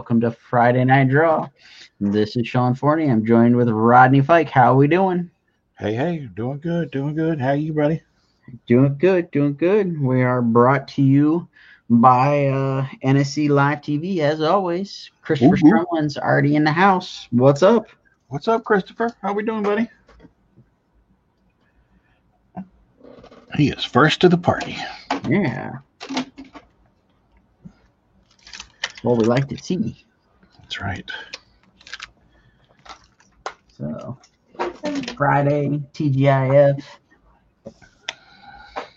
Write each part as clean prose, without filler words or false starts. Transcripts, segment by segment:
welcome to Friday Night Draw. This is Sean Forney. I'm joined with Rodney Fike. How are we doing? Hey, doing good, doing good. How you, buddy? Doing good, doing good. We are brought to you by NSC Live TV, as always. Christopher Woo-hoo. Strumlin's already in the house. What's up? What's up, Christopher? How we doing, buddy? He is first to the party. Yeah. What we like to see. That's right. So, Friday, TGIF.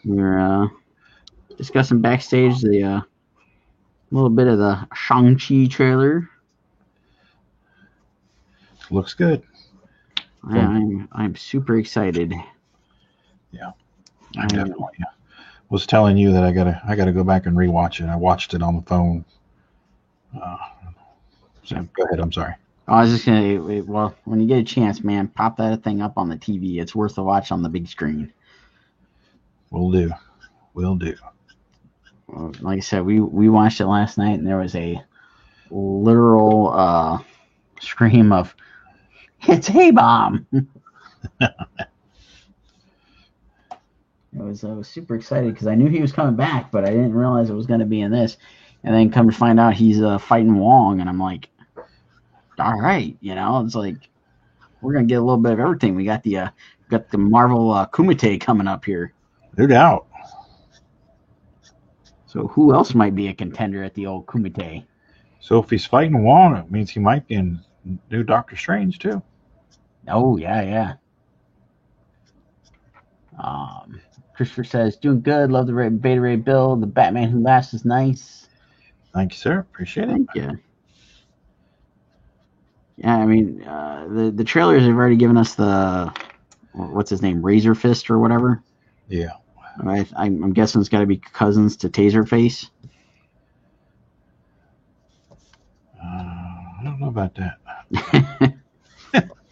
We're discussing backstage the little bit of the Shang-Chi trailer. Looks good. I'm super excited. Yeah, I definitely was telling you that I gotta go back and rewatch it. I watched it on the phone. So go ahead. I'm sorry. I was just gonna. Well, when you get a chance, man, pop that thing up on the TV. It's worth the watch on the big screen. Will do. Will do. Well, like I said, we watched it last night, and there was a literal scream of "It's A-bomb!" I was super excited because I knew he was coming back, but I didn't realize it was going to be in this. And then come to find out he's fighting Wong, and I'm like, all right, it's like we're gonna get a little bit of everything. We got the Marvel Kumite coming up here. No doubt. So who else might be a contender at the old Kumite? So if he's fighting Wong, it means he might be in new Doctor Strange too. Oh yeah. Christopher says, doing good. Love the Beta Ray build. The Batman Who Laughs is nice. Thank you, sir. Appreciate it. Thank you. Yeah, I mean, the trailers have already given us the, what's his name, Razor Fist or whatever. Yeah. I'm guessing it's got to be cousins to Taserface. I don't know about that.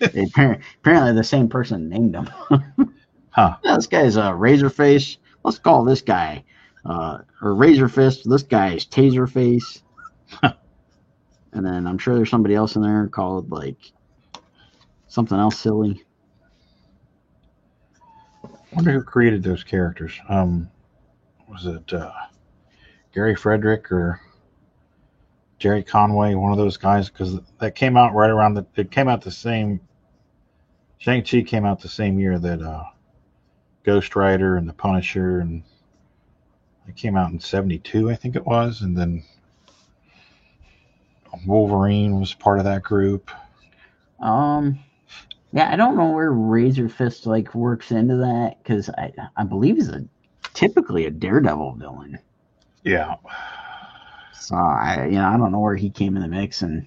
Apparently the same person named him. Huh. Yeah, this guy's Razorface. Let's call this guy or Razor Fist. This guy is Taserface. And then I'm sure there's somebody else in there called like something else silly. I wonder who created those characters. Was it Gary Frederick or Jerry Conway? One of those guys, because that came out right around it came out the same. Shang-Chi came out the same year that Ghost Rider and the Punisher, and it came out in '72, I think it was, and then Wolverine was part of that group. Yeah, I don't know where Razor Fist like works into that because I believe he's typically a Daredevil villain. Yeah. So I don't know where he came in the mix, and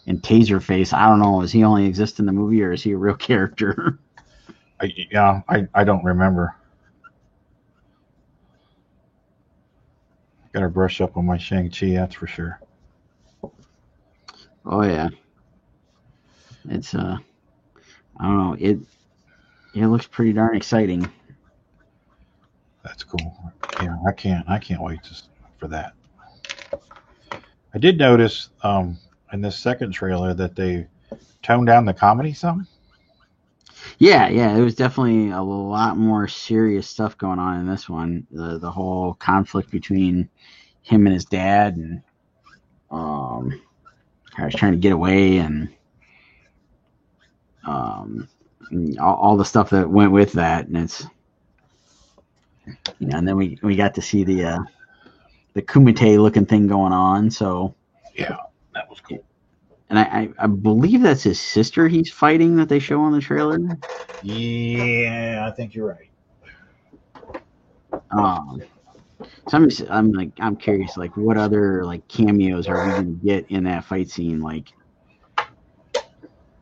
Taserface, I don't know, does he only exist in the movie or is he a real character? I don't remember. Got to brush up on my Shang-Chi, that's for sure. Oh yeah, it's I don't know, it looks pretty darn exciting. That's cool. Yeah, I can't wait for that. I did notice in this second trailer that they toned down the comedy some. Yeah, it was definitely a lot more serious stuff going on in this one. The whole conflict between him and his dad, and I was trying to get away, and all the stuff that went with that, and it's and then we got to see the Kumite looking thing going on. So yeah, that was cool. And I believe that's his sister he's fighting that they show on the trailer. Yeah, I think you're right. So I'm curious, like what other like cameos are we gonna get in that fight scene? Like,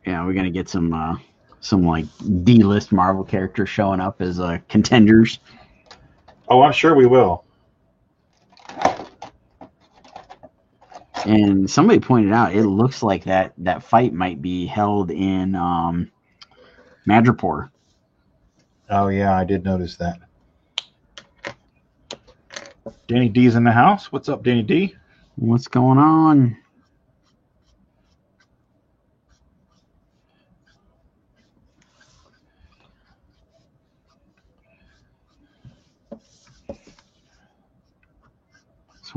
we're gonna get some like D-list Marvel characters showing up as contenders. Oh, I'm sure we will. And somebody pointed out it looks like that fight might be held in Madripoor. Oh yeah, I did notice that. Danny D's in the house. What's up, Danny D? What's going on?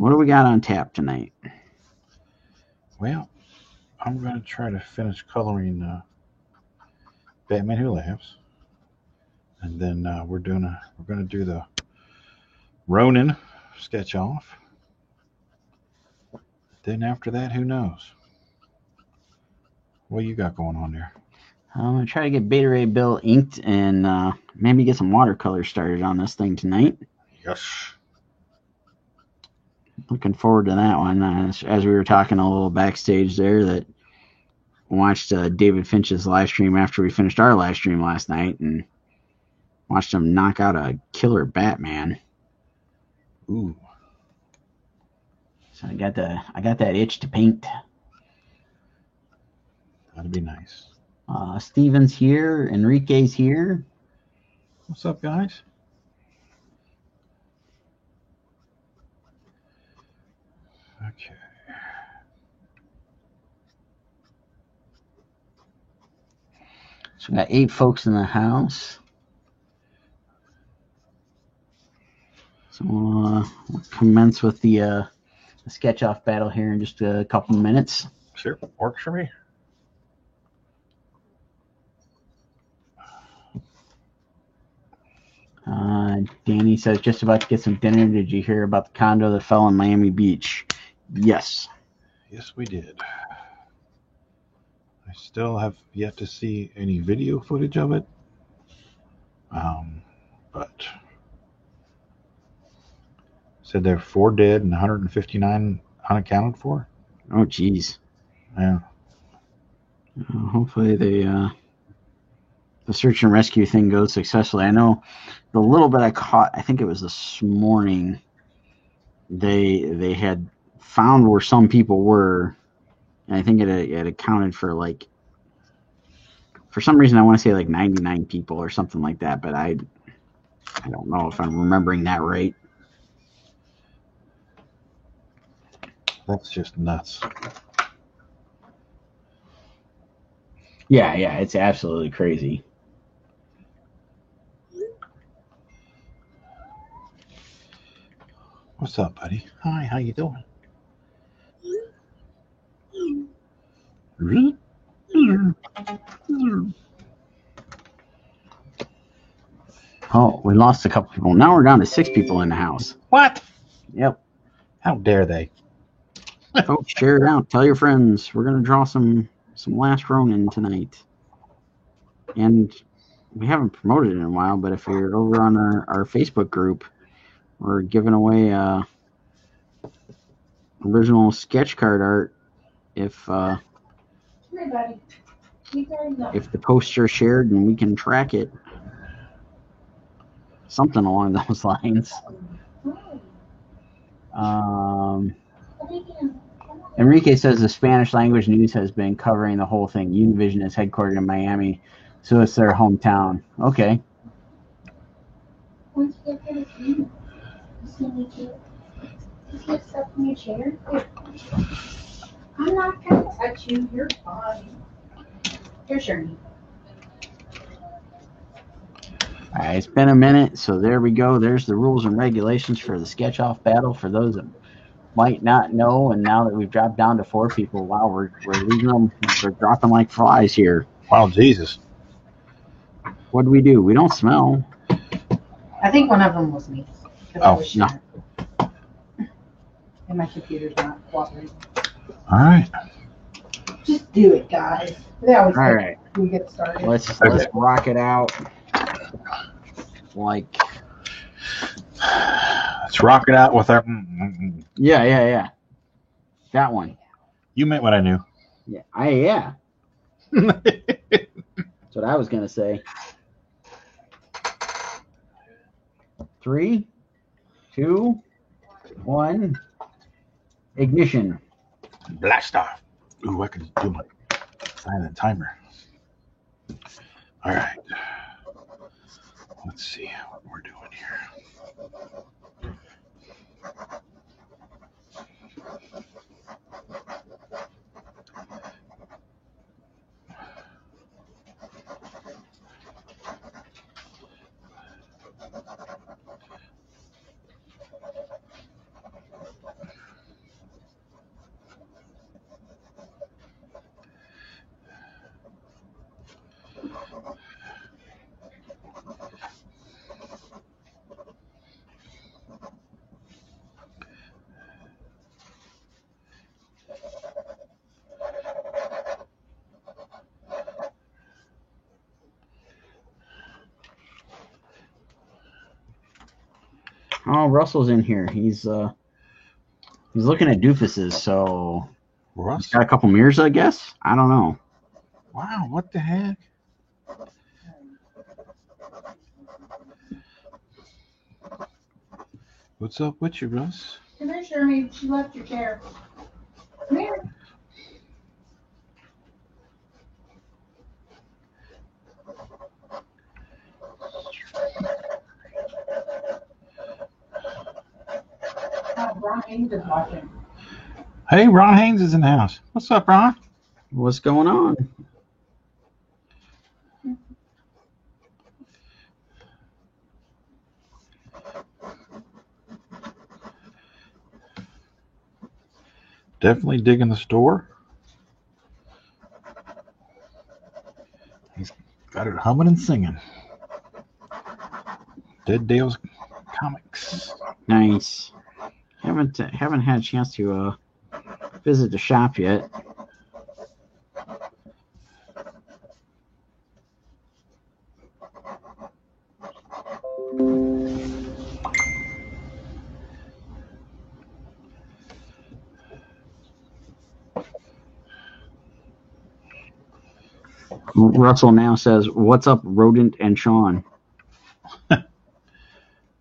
what do we got on tap tonight? Well, I'm going to try to finish coloring Batman Who Laughs, and then we're going to do the Ronin sketch off. Then after that, who knows? What you got going on there? I'm going to try to get Beta Ray Bill inked and maybe get some watercolor started on this thing tonight. Yes. Looking forward to that one. As we were talking a little backstage there, that watched David Finch's live stream after we finished our live stream last night and watched him knock out a killer Batman. Ooh. So I got that itch to paint. That'd be nice. Steven's here. Enrique's here. What's up, guys? Okay. So we got 8 folks in the house. So we'll commence with the sketch-off battle here in just a couple of minutes. Sure, works for me. Danny says, just about to get some dinner. Did you hear about the condo that fell in Miami Beach? Yes. Yes, we did. I still have yet to see any video footage of it. But said there are 4 dead and 159 unaccounted for. Oh, geez. Yeah. Hopefully the search and rescue thing goes successfully. I know the little bit I caught, I think it was this morning, they had found where some people were, and I think it accounted for, like, for some reason I want to say like 99 people or something like that, but I don't know if I'm remembering that right. That's just nuts. Yeah, it's absolutely crazy. What's up, buddy? Hi, how you doing? Oh, we lost a couple people. Now we're down to 6 people in the house. What? Yep. How dare they? Folks, share it out. Tell your friends. We're gonna draw some Last Ronin tonight. And we haven't promoted it in a while, but if you're over on our Facebook group, we're giving away original sketch card art if the posts are shared and we can track it. Something along those lines. Enrique says the Spanish language news has been covering the whole thing. Univision is headquartered in Miami, so it's their hometown. Okay. Once you get rid of you, see me too. Just get stuff in your chair. I'm not gonna touch you. You're fine. Here's your knee. All right, it's been a minute, so there we go. There's the rules and regulations for the sketch-off battle for those that might not know. And now that we've dropped down to 4 people, wow, we're leaving them. We're dropping like flies here. Wow, Jesus. What do? We don't smell. I think one of them was me. Oh, no. And my computer's not cooperating. All right. Just do it, guys. They always All right. We get started. Let's rock it out. Like. Let's rock it out with our. Yeah. That one. You meant what I knew. Yeah. That's what I was gonna say. 3, 2, 1. Ignition. Blast off. Ooh, I can do my silent timer. All right. Let's see what we're doing here. Oh, Russell's in here. He's looking at doofuses, so he's Russ? got a couple mirrors, I guess. I don't know. Wow, what the heck? What's up with you, Russ? Come here, Shermy. She left your chair. Come here. Ron Haynes is watching. Hey, Ron Haynes is in the house. What's up, Ron? What's going on? Definitely digging the store. He's got it humming and singing. Dead Dale's Comics. Nice. Haven't had a chance to visit the shop yet. Russell now says, "What's up, Rodent and Sean?" All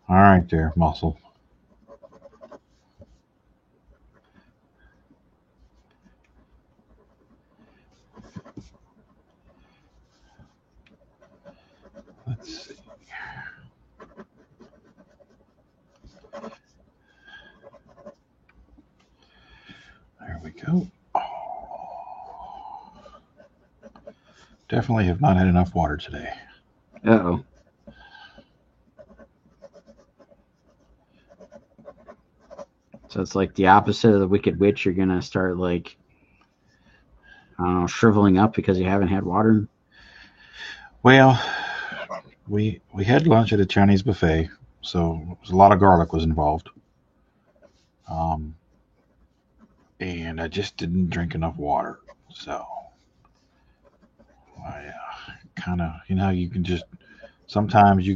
right, there, Muscle. Let's see. There we go. Oh. Definitely have not had enough water today. Uh-oh. So it's like the opposite of the Wicked Witch. You're gonna start like, I don't know, shriveling up because you haven't had water. Well, we had lunch at a Chinese buffet, so a lot of garlic was involved. And I just didn't drink enough water, so I kind of, you can just sometimes you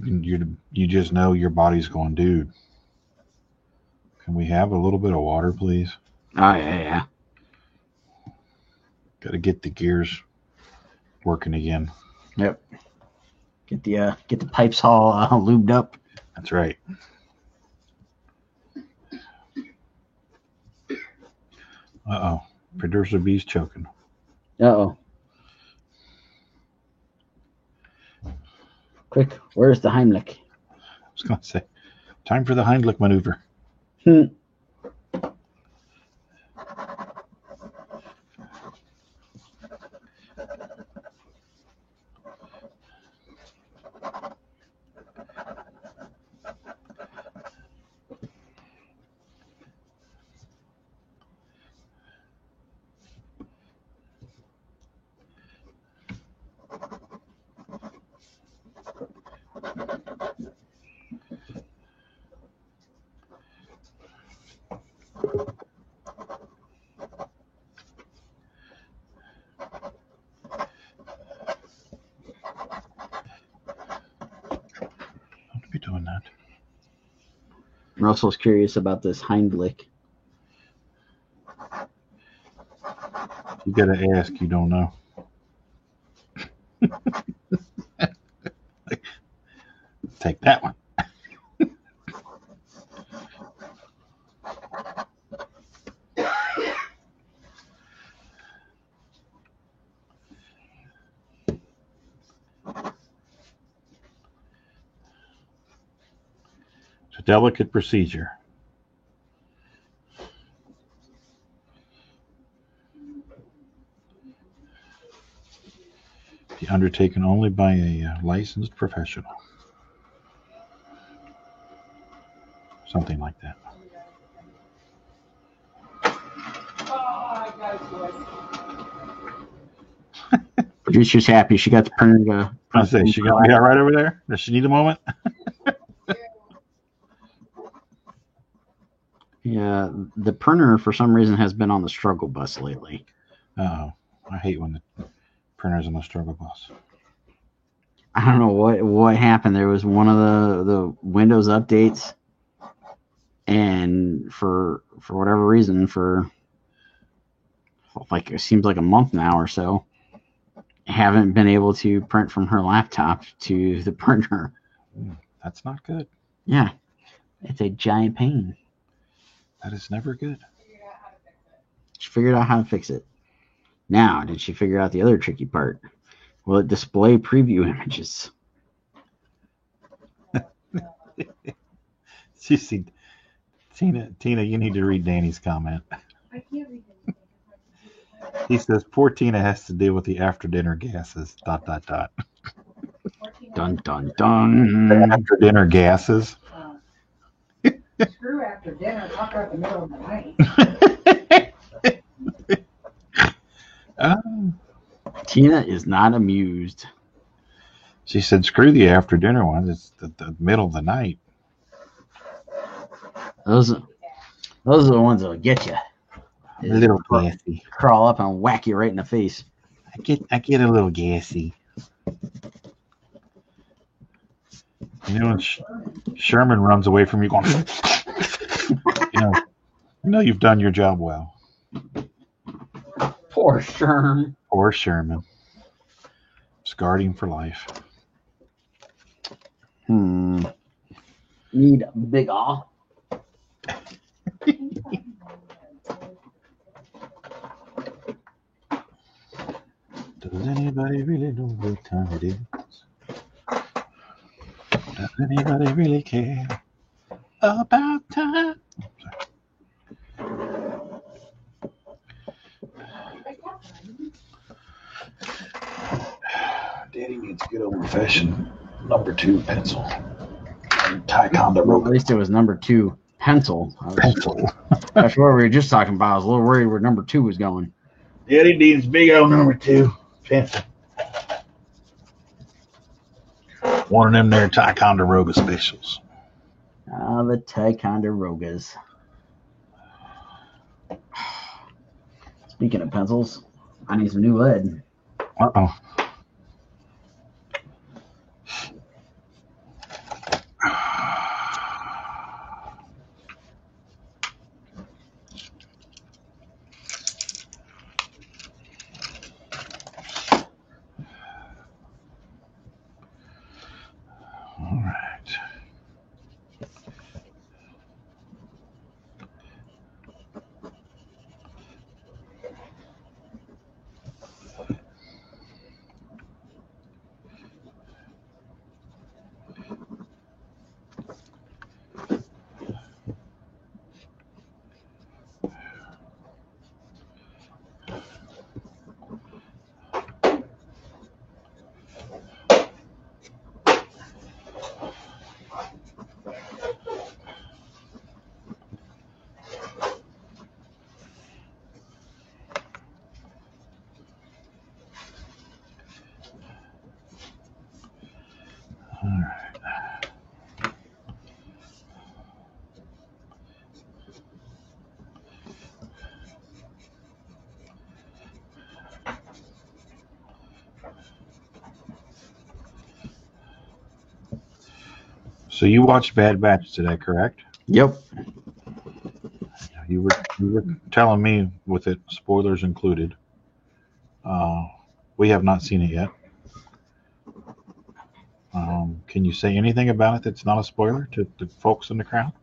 just know your body's going, dude. Can we have a little bit of water, please? Oh yeah. Got to get the gears working again. Yep. Get the pipes all lubed up. That's right. Uh-oh. Producer B's choking. Uh-oh. Quick, where's the Heimlich? I was going to say, time for the Heimlich maneuver. Don't be doing that. Russell's curious about this Heimlich. You got to ask, you don't know. Take that one. It's a delicate procedure. Be undertaken only by a licensed professional. Something like that. Producer's happy. She got the printer to. I say, she got me that right over there. Does she need a moment? Yeah, the printer for some reason has been on the struggle bus lately. Uh-oh. I hate when the printer's on the struggle bus. I don't know what happened. There was one of the Windows updates and for whatever reason, for like it seems like a month now or so, haven't been able to print from her laptop to the printer. That's not good. Yeah, it's a giant pain. That is never good. She figured out how to fix it. Now, did she figure out the other tricky part? Will it display preview images? You see, Tina, you need to read Danny's comment. I can't read anything. He says, poor Tina has to deal with the after dinner gases. ... Dun dun dun. After dinner gases. Screw after dinner. Talk about the middle of the night. Tina is not amused. She said, screw the after dinner ones. It's the middle of the night. Those are the ones that'll get you. A little gassy. Crawl up and whack you right in the face. I get a little gassy. You know, when Sherman runs away from you going, you know you've done your job well. Poor Sherm. Poor Sherman. Scarred him for life. Need a big off. Does anybody really know what time it is? Does anybody really care about time? Daddy needs a good old-fashioned number 2 pencil. Ticonderoga. At least it was number 2 pencil. Pencil. That's what we were just talking about. I was a little worried where number 2 was going. Daddy needs big old number 2 pencil. One of them there Ticonderoga specials. The Ticonderogas. Speaking of pencils, I need some new lead. Uh-oh. All right. All right. So you watched Bad Batch today, correct? Yep. You were telling me with it, spoilers included. We have not seen it yet. Can you say anything about it that's not a spoiler to the folks in the crowd?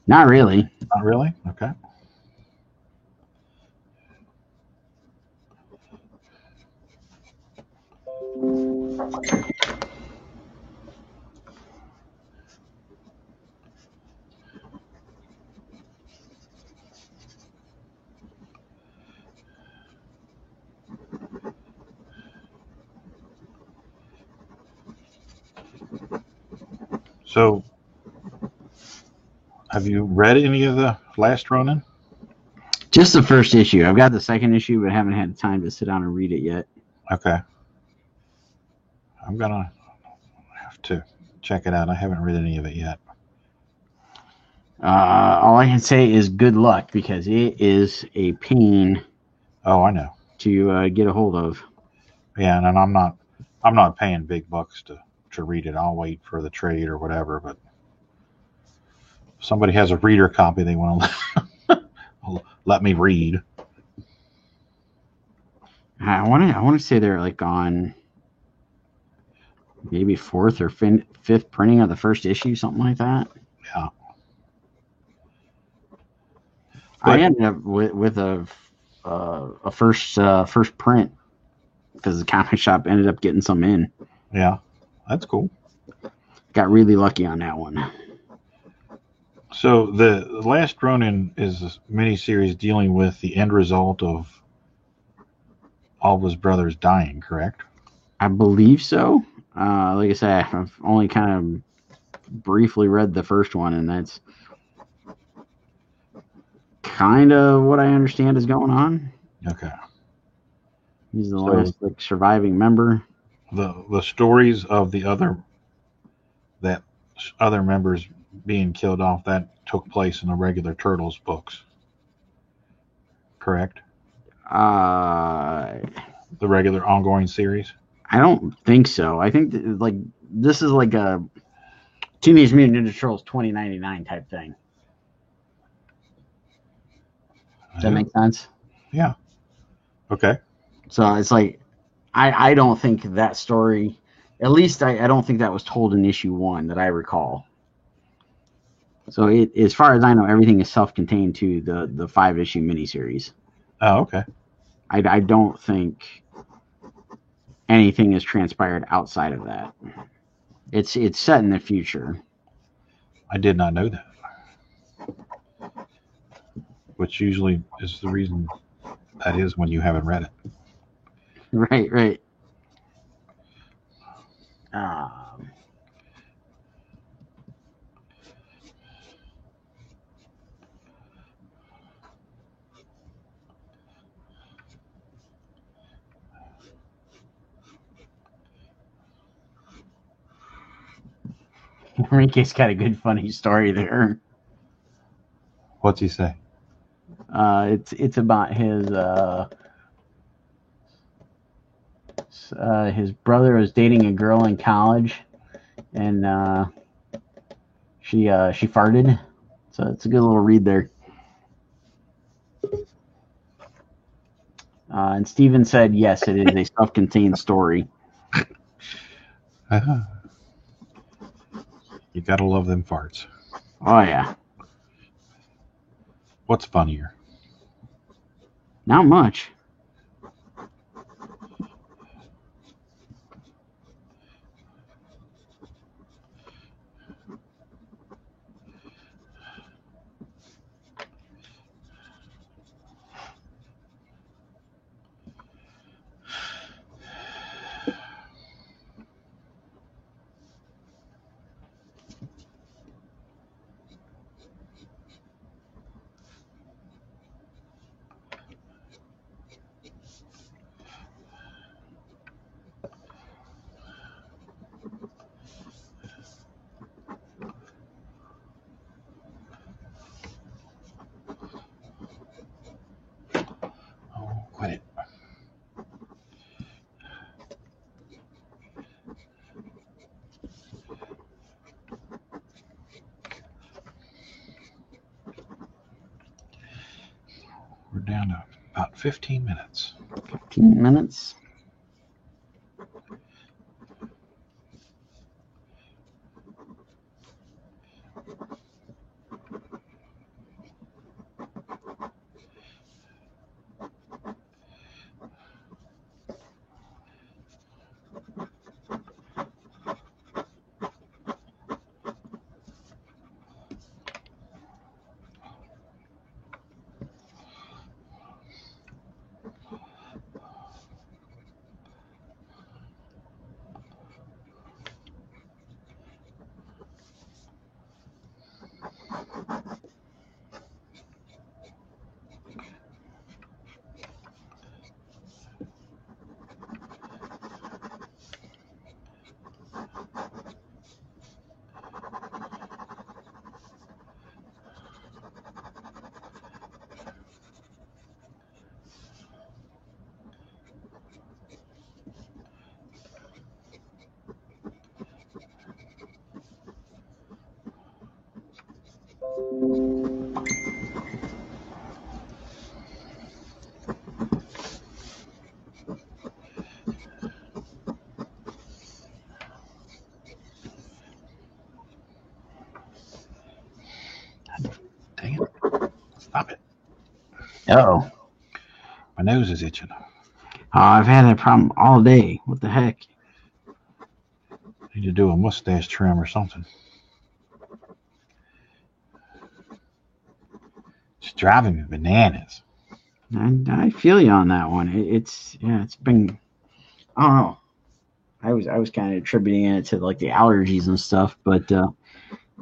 Not really. Not really? Okay. So, have you read any of the Last Ronin? Just the first issue. I've got the second issue, but haven't had time to sit down and read it yet. Okay. I'm going to have to check it out. I haven't read any of it yet. All I can say is good luck, because it is a pain. Oh, I know. To get a hold of. Yeah, and I'm not paying big bucks to read it. I'll wait for the trade or whatever, but somebody has a reader copy they want to let me read. I want to say they're like on maybe fourth or fifth printing of the first issue, something like that. Yeah. I ended up with a first print because the comic shop ended up getting some in. Yeah, that's cool. Got really lucky on that one. So the Last Ronin is a miniseries dealing with the end result of all of his brothers dying, correct? I believe so. Like I said, I've only kind of briefly read the first one, and that's kind of what I understand is going on. Okay. He's the last like surviving member. The stories of the other members being killed off, that took place in the regular Turtles books, correct? The regular ongoing series. I don't think so. I think like this is like a Teenage Mutant Ninja Turtles 2099 type thing. Does that make sense? Yeah. Okay. So it's like I don't think that story, at least I don't think that was told in issue 1 that I recall. So as far as I know, everything is self-contained to the 5-issue miniseries. Oh, okay. I don't think anything has transpired outside of that. It's set in the future. I did not know that. Which usually is the reason that is when you haven't read it. Right. Enrique's got a good funny story there. What's he say? It's about his brother was dating a girl in college, and she farted. So it's a good little read there. And Steven said, yes, it is a self-contained story. You gotta love them farts. Oh, yeah. What's funnier? Not much. Oh, quit it. We're down to about 15 minutes. 15 minutes? Dang it. Stop it. Oh. My nose is itching. I've had that problem all day. What the heck? Need to do a mustache trim or something. It's driving me bananas. I feel you on that one. It's been, I don't know. I was kind of attributing it to like the allergies and stuff, but the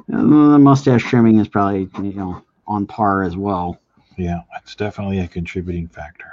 mustache trimming is probably on par as well. Yeah, it's definitely a contributing factor.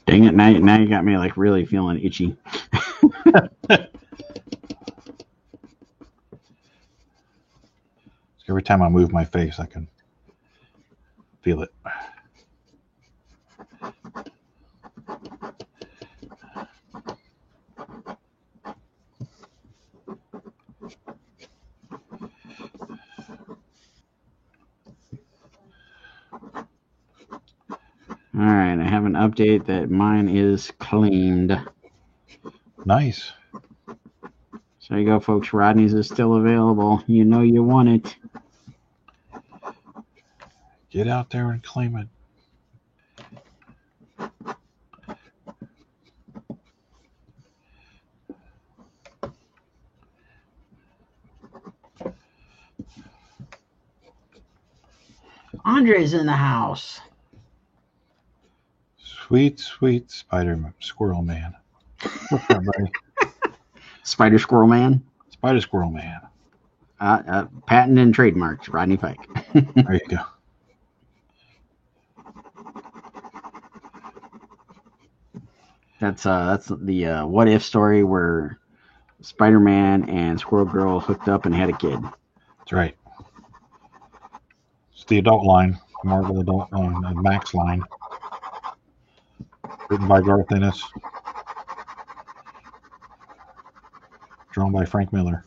Dang it! Now you got me like really feeling itchy. Every time I move my face, I can feel it. All right, I have an update that mine is claimed. Nice. So there you go, folks. Rodney's is still available. You know you want it. Get out there and claim it. Andre's in the house. Sweet, sweet Squirrel Man. What's up, buddy? Spider Squirrel Man. Spider Squirrel Man. Patent and trademarks, Rodney Pike. There you go. That's the what if story where Spider-Man and Squirrel Girl hooked up and had a kid. That's right. It's the adult line, Marvel adult line, the Max line. Written by Garth Ennis. Drawn by Frank Miller.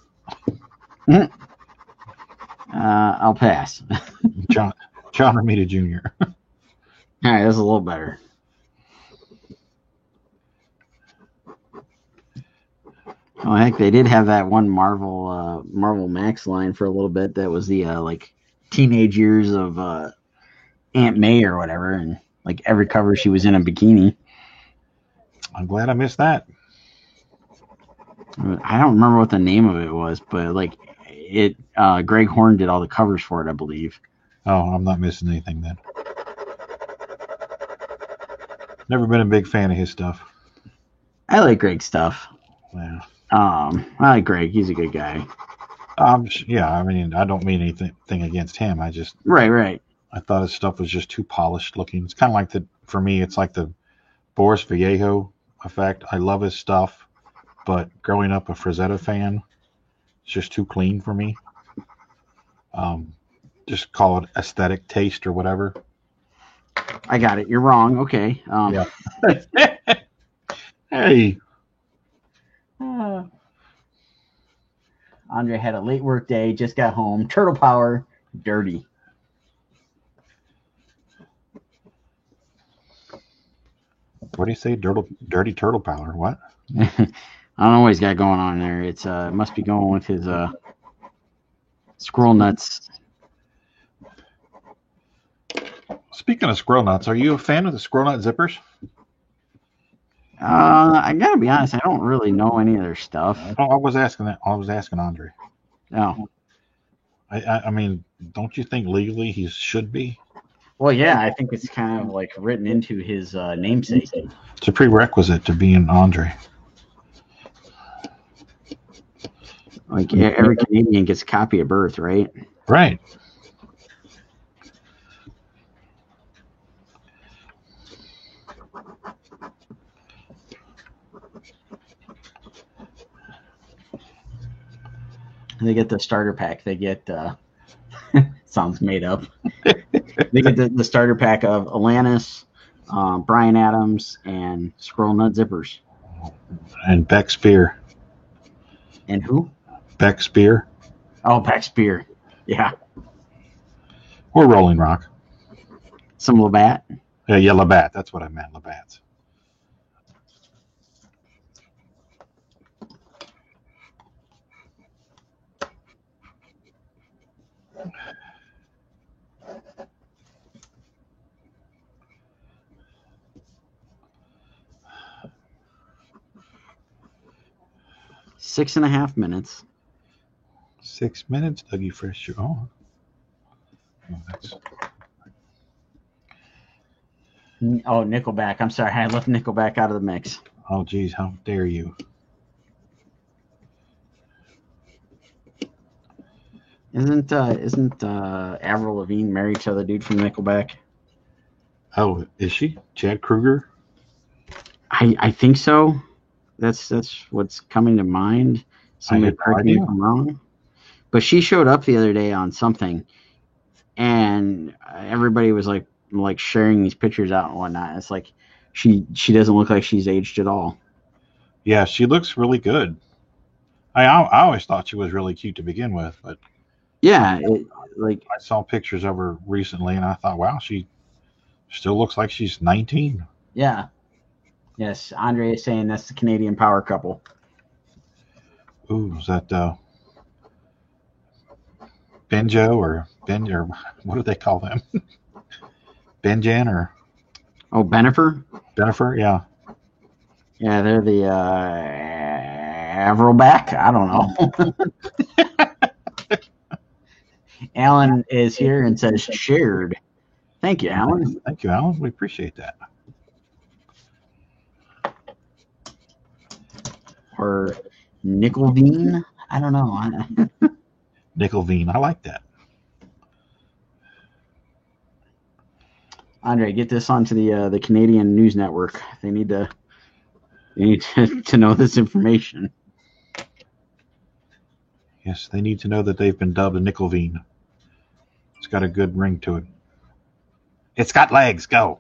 I'll pass. John Romita Jr. All right, that's a little better. Oh heck, they did have that one Marvel Max line for a little bit. That was the like teenage years of Aunt May or whatever, and like every cover she was in a bikini. I'm glad I missed that. I don't remember what the name of it was, but like it, Greg Horn did all the covers for it, I believe. Oh, I'm not missing anything then. Never been a big fan of his stuff. I like Greg's stuff. Yeah. I like Greg. He's a good guy. Yeah, I mean, I don't mean anything against him. Right. I thought his stuff was just too polished looking. It's kind of like for me, it's like the Boris Vallejo effect. I love his stuff, but growing up a Frazetta fan, it's just too clean for me. Just call it aesthetic taste or whatever. I got it. You're wrong. Okay. Yeah. Hey. Andre had a late work day, just got home. Turtle Power, dirty. What do you say? Dirty turtle power. What? I don't know what he's got going on there. It's it must be going with his squirrel nuts. Speaking of squirrel nuts, are you a fan of the squirrel nut zippers? I gotta be honest, I don't really know any of their stuff. I was asking that. I was asking Andre. No. I mean, don't you think legally he should be? Well, yeah, I think it's kind of like written into his namesake. It's a prerequisite to being Andre. Like every Canadian gets a copy at birth, right? Right. They get the starter pack. They get sounds made up. They get the starter pack of Alanis, Bryan Adams, and Squirrel Nut Zippers. And Beck Spear. And who? Beck Spear. Oh, Beck Spear. Yeah. Or Rolling Rock. Some Labatt. Yeah, Labatt. That's what I meant, Labatt's. Six and a half minutes. 6 minutes, Dougie Fresh. Oh, that's... Oh, Nickelback. I'm sorry. I left Nickelback out of the mix. Oh, geez. How dare you? Isn't Avril Lavigne married to the dude from Nickelback? Oh, is she? Chad Kruger? I think so. That's what's coming to mind. Somebody correct me if I'm wrong. But she showed up the other day on something, and everybody was like sharing these pictures out and whatnot. It's like she doesn't look like she's aged at all. Yeah, she looks really good. I always thought she was really cute to begin with, but yeah, I saw pictures of her recently, and I thought, wow, she still looks like she's 19. Yeah. Yes, Andre is saying that's the Canadian power couple. Ooh, is that Benjo or what do they call them? Benjan or? Oh, Benifer? Benifer, yeah. Yeah, they're the Avril-back. I don't know. Alan is here and says shared. Thank you, Alan. Thank you, Alan. We appreciate that. Or Nickelveen. I don't know. Nickelveen. I like that. Andre, get this onto the Canadian News Network. They need to know this information. Yes, they need to know that they've been dubbed a Nickelveen. It's got a good ring to it. It's got legs. Go.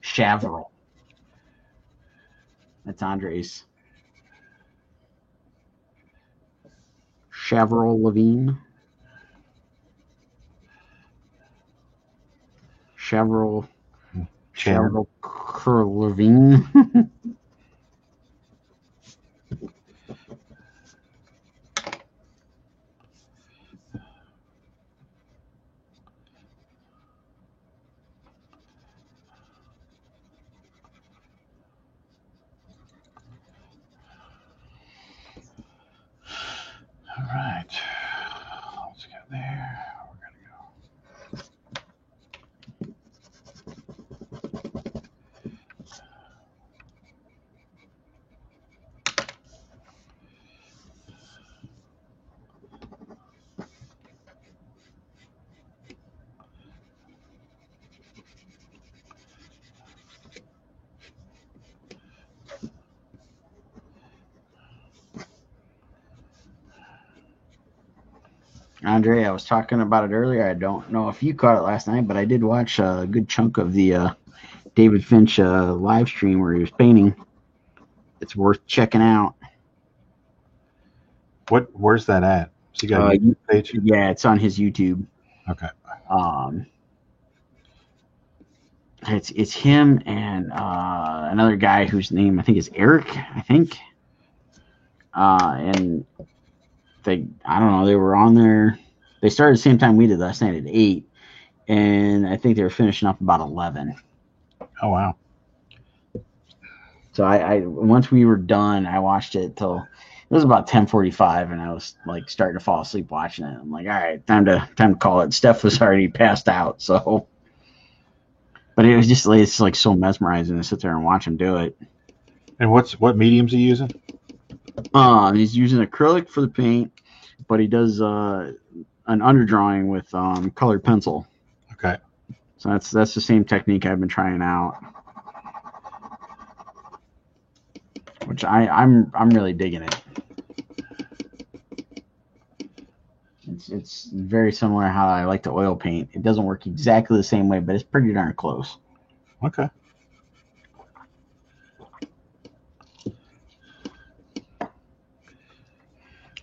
Chavril. That's Andre's. Chavril Lavigne. Chavril. Chair. Cheryl Levine. All right. Let's get there. We're going to go. Andre, I was talking about it earlier. I don't know if you caught it last night, but I did watch a good chunk of the David Finch live stream where he was painting. It's worth checking out. Where's that at? Has he got a YouTube page? Yeah, it's on his YouTube. Okay. It's him and another guy whose name I think is Eric. I think. And I don't know. They were on there. They started the same time we did last night at 8, and I think they were finishing up about 11. Oh wow. So I once we were done, I watched it till it was about 10:45, and I was like starting to fall asleep watching it. I'm like, all right, time to call it. Steph was already passed out, so. But it was just it's like so mesmerizing to sit there and watch him do it. And what medium's he using? He's using acrylic for the paint, but he does an underdrawing with colored pencil. Okay. So that's the same technique I've been trying out, which I'm really digging it. It's very similar to how I like to oil paint. It doesn't work exactly the same way, but it's pretty darn close. Okay.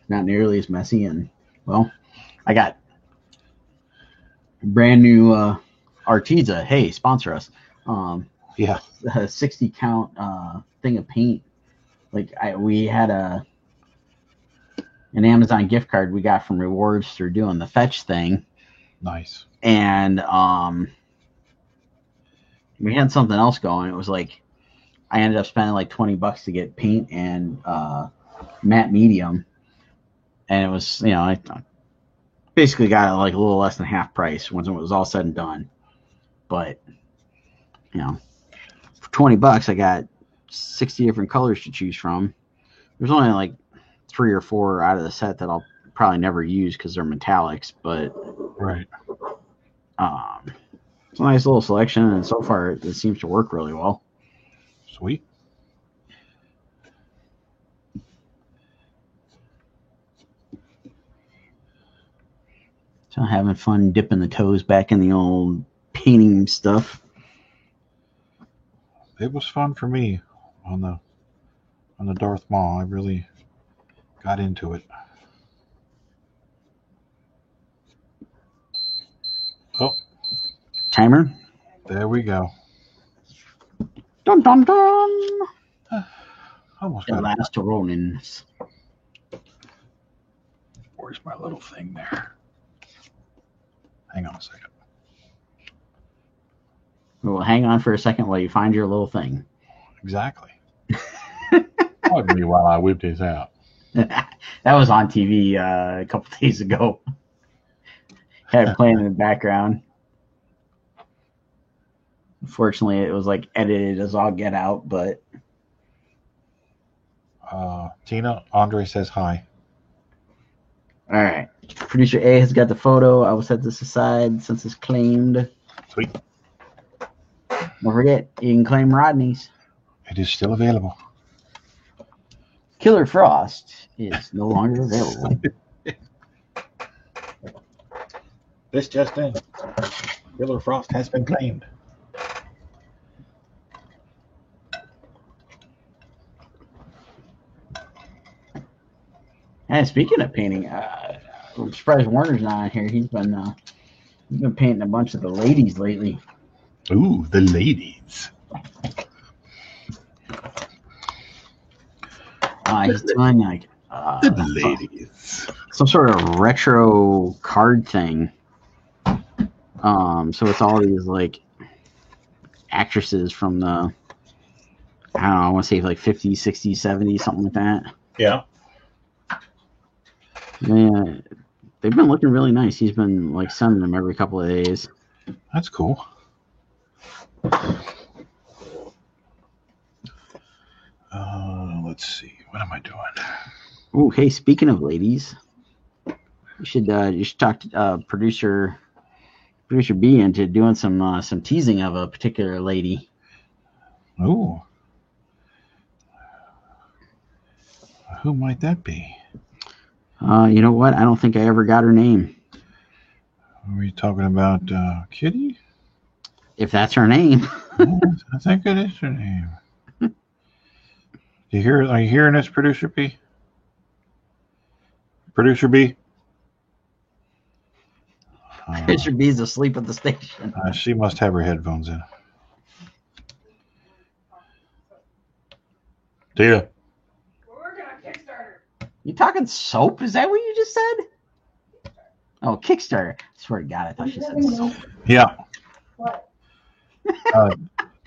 Not nearly as messy, and well, I got brand new Arteza. Hey, sponsor us. Yeah. A 60 count thing of paint. Like we had an Amazon gift card we got from rewards through doing the fetch thing. Nice. And we had something else going. It was like I ended up spending like $20 to get paint and matte medium, and it was I basically got it like a little less than half price once it was all said and done. But for $20 I got 60 different colors to choose from. There's only like 3 or 4 out of the set that I'll probably never use because they're metallics, but right. It's a nice little selection, and so far it seems to work really well. Sweet. So having fun dipping the toes back in the old painting stuff. It was fun for me on the Darth Maul. I really got into it. Oh. Timer. There we go. Dun dun dun. Almost The got last Ronins. Where's my little thing there? Hang on a second. Well, hang on for a second while you find your little thing. Exactly. Pardon me while I whip this out. That was on TV a couple days ago. Had it playing in the background. Unfortunately, it was like edited as all get out, but Tina, Andre says hi. all right. Producer A has got the photo. I will set this aside since it's claimed. Sweet. Don't forget, you can claim Rodney's. It is still available. Killer Frost is no longer available. This just in. Killer Frost has been claimed. And speaking of painting, I'm surprised Warner's not on here. He's been painting a bunch of the ladies lately. Ooh, the ladies. He's doing like The ladies. some sort of retro card thing. So it's all these like actresses from the, I don't know, I want to say like 50s, 60s, 70s, something like that. Yeah. Yeah, they've been looking really nice. He's been like sending them every couple of days. That's cool. Let's see. What am I doing? Oh, hey, speaking of ladies, you should talk to producer B into doing some teasing of a particular lady. Ooh. Who might that be? You know what? I don't think I ever got her name. Are we talking about Kitty? If that's her name. I think it is her name. Are you hearing this, Producer B? Producer B? Producer B's asleep at the station. She must have her headphones in. Tia. We're working on Kickstarter. You talking soap? Is that what you just said? Oh, Kickstarter. I swear to God, I thought she said soap. Yeah. What?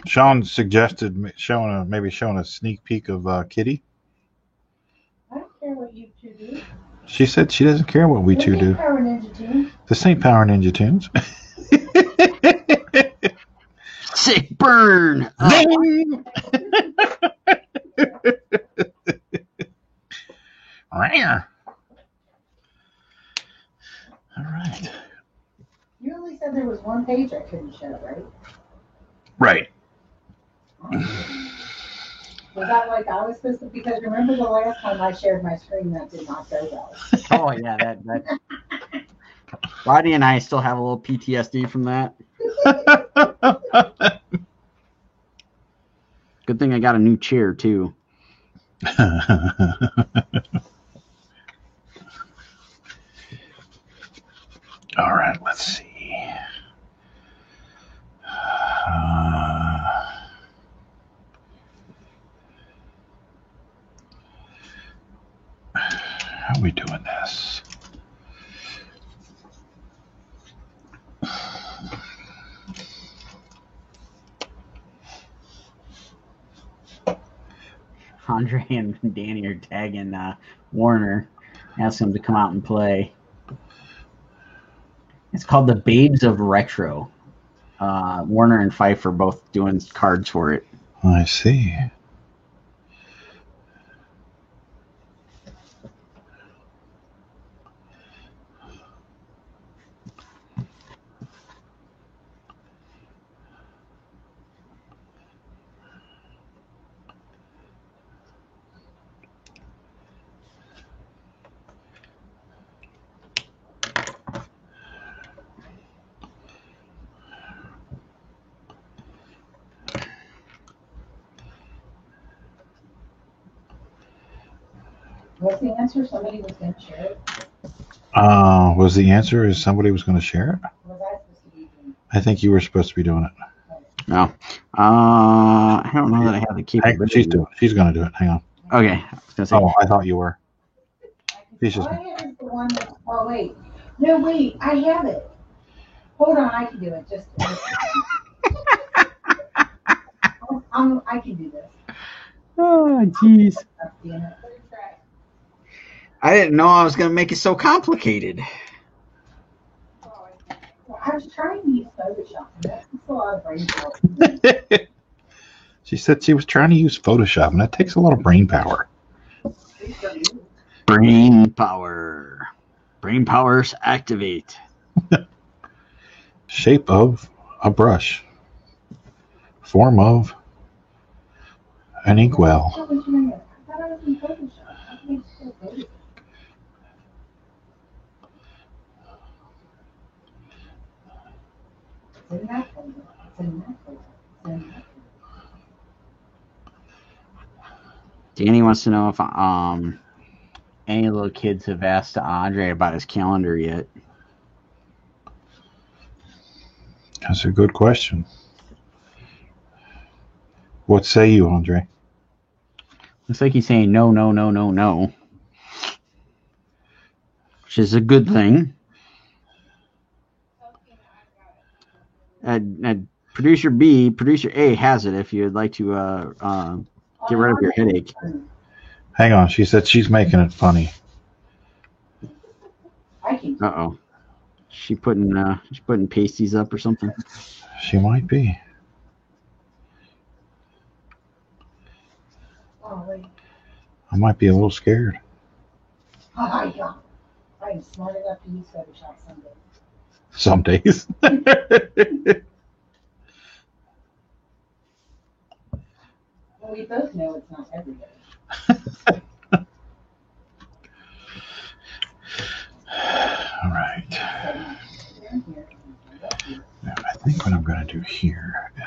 Sean suggested maybe showing a sneak peek of Kitty. I don't care what you two do. She said she doesn't care what we two do. Power Ninja Team. This ain't Power Ninja Tunes. Sick burn. Ding! All right. You only said there was one page I couldn't show, right? Right. Was that like I was supposed to? Because remember the last time I shared my screen, that did not go well. Oh yeah, that. Rodney and I still have a little PTSD from that. Good thing I got a new chair too. All right, let's see. How are we doing this? Andre and Danny are tagging Warner, asking him to come out and play. It's called the Babes of Retro. Warner and Fife are both doing cards for it. I see. What's the answer? Somebody was going to share it? Was the answer is somebody was going to share it? Was I supposed to be doing I think you were supposed to be doing it. No. I don't know that I have the capability. She's going to do it. Hang on. Okay. I was gonna say, Oh, I thought you were. it? All I have is the one that, oh, wait. No, wait. I have it. Hold on. I can do it. Just. I can do this. oh, jeez. Yeah. I didn't know I was going to make it so complicated. Well, I was trying to use Photoshop. That's a lot of brain power. She said she was trying to use Photoshop, and that takes a lot of brain power. Brain power. Brain powers activate. Shape of a brush. Form of an inkwell. What was your name? I thought I was in Photoshop. I think it's still Photoshop. It's in that folder. It's in that folder. It's in that folder. Danny wants to know if any little kids have asked Andre about his calendar yet. That's a good question. What say you, Andre? Looks like he's saying no, no, no, no, no. Which is a good thing. Producer B, Producer A has it if you'd like to get rid of your headache. Hang on. She said she's making it funny. Uh-oh. She's putting pasties up or something. She might be. I might be a little scared. I am smart enough to use Photoshop someday. Some days. Well, we both know it's not every day. All right. Now, I think what I'm going to do here is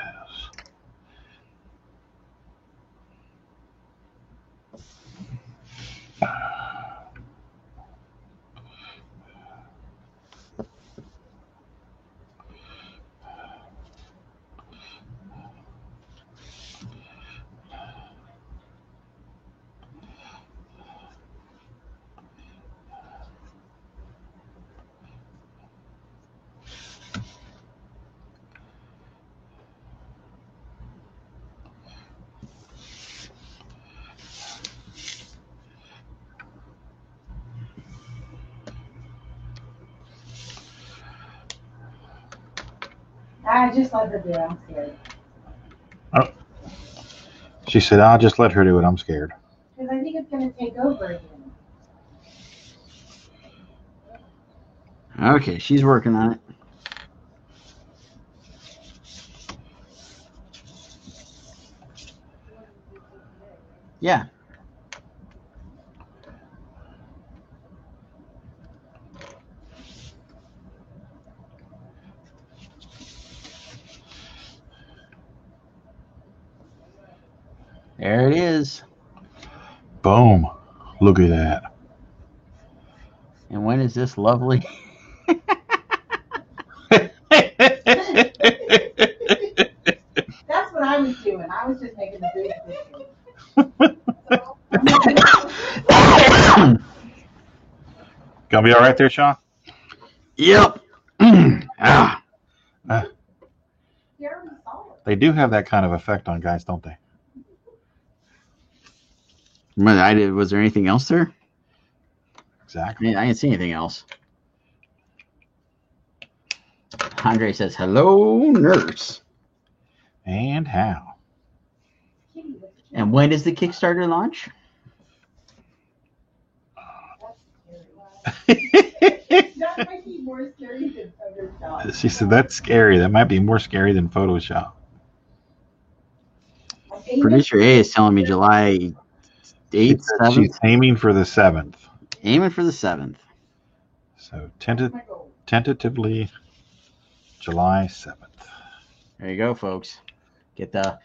I just let her do it. I'm scared. she said, I'll just let her do it. I'm scared. Because I think it's going to take over again. Okay, she's working on it. Yeah. There it is. Boom. Look at that. And when is this lovely? That's what I was doing. I was just making a big picture. Gonna be all right there, Sean? Yep. They do have that kind of effect on guys, don't they? Was there anything else there? Exactly. I didn't see anything else. Andre says, hello, nurse. And how? And when does the Kickstarter launch? That might be more scary than Photoshop. She said, that's scary. That might be more scary than Photoshop. Producer A is telling me July 8th, 7th. She's aiming for the 7th. Aiming for the 7th. So tentatively July 7th. There you go, folks. Get the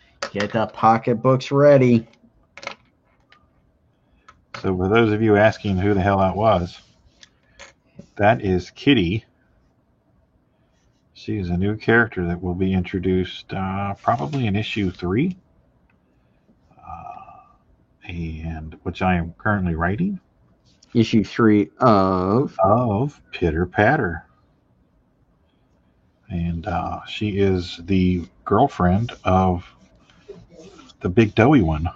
pocketbooks ready. So for those of you asking who the hell that was, that is Kitty. She is a new character that will be introduced probably in issue 3, and which I am currently writing. Issue 3 of Pitter Patter. And she is the girlfriend of the big doughy one.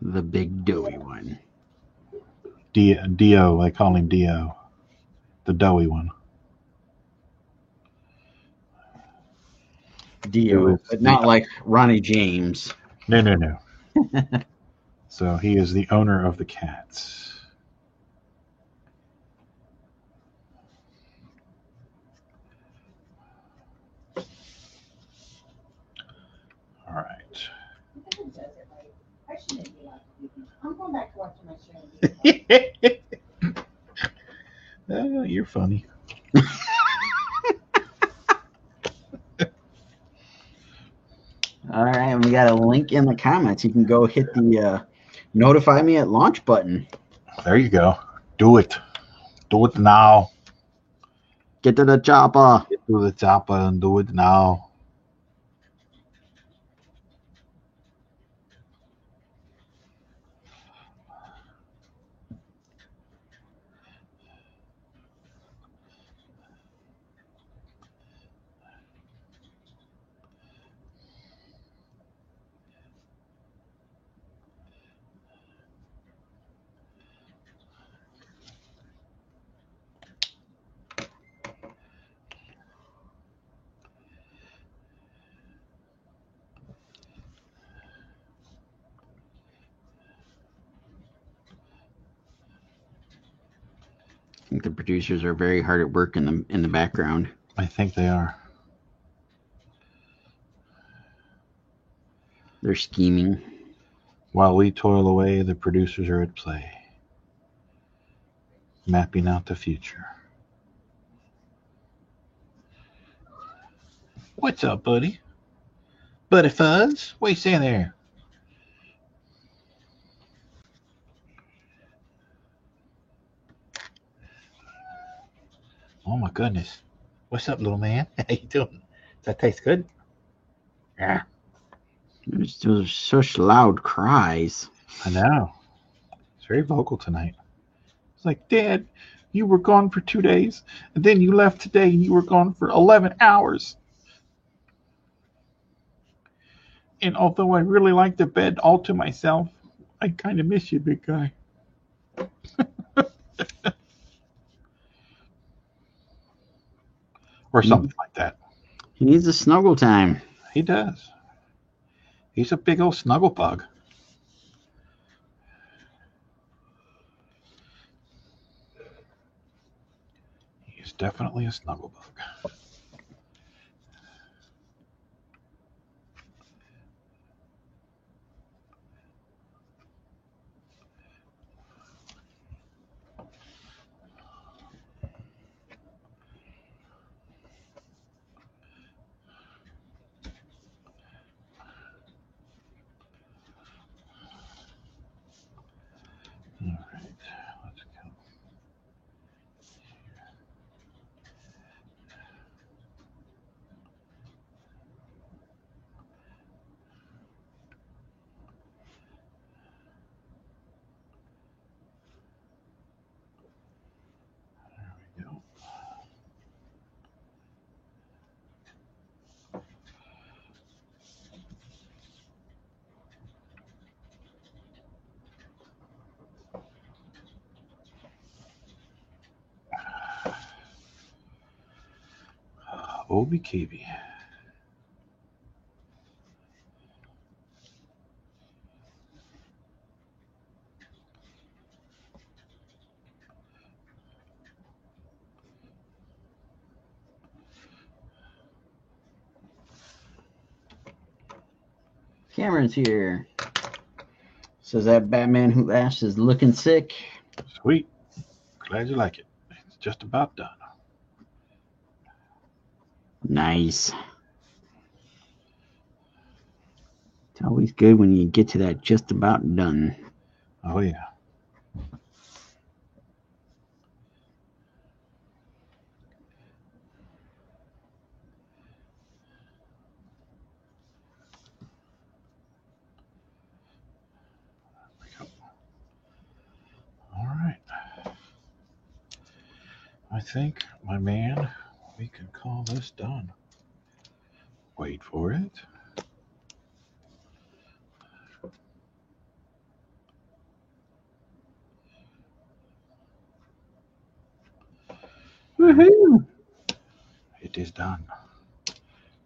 The big doughy one. Dio, they call him Dio. The doughy one. Dio, but not like Ronnie James. No. So he is the owner of the cats. All right. I'm going back to watching my show. Oh, you're funny. All right, we got a link in the comments. You can go hit the notify me at launch button. There you go. Do it. Do it now. Get to the chopper. Get to the chopper and do it now. think the producers are very hard at work in the background. I think they are. They're scheming. While we toil away, the producers are at play, mapping out the future. What's up, buddy? Buddy Fuzz? What you saying there? Oh my goodness. What's up, little man? How you doing? Does that taste good? Yeah. Those are such loud cries. I know. It's very vocal tonight. It's like, Dad, you were gone for 2 days, and then you left today, and you were gone for 11 hours. And although I really like the bed all to myself, I kind of miss you, big guy. Or something like that. He needs a snuggle time. He does. He's a big old snuggle bug. He's definitely a snuggle bug. All right, let's go. There we go. Obi Kaby. Cameron's here. Says that Batman Who Laughs is looking sick. Sweet. Glad you like it. It's just about done. Nice. It's always good when you get to that just about done. Oh, yeah. All right. I think, my man, we can call this done. Wait for it. Woohoo! It is done.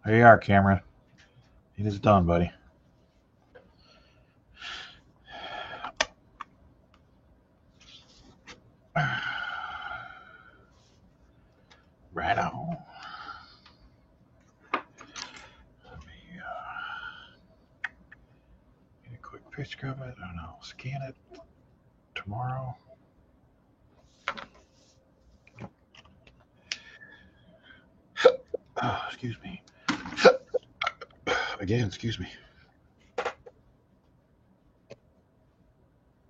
There you are, Cameron. It is done, buddy. Right on. Let me get a quick picture of it, and I'll scan it tomorrow. Oh, excuse me. Again, excuse me.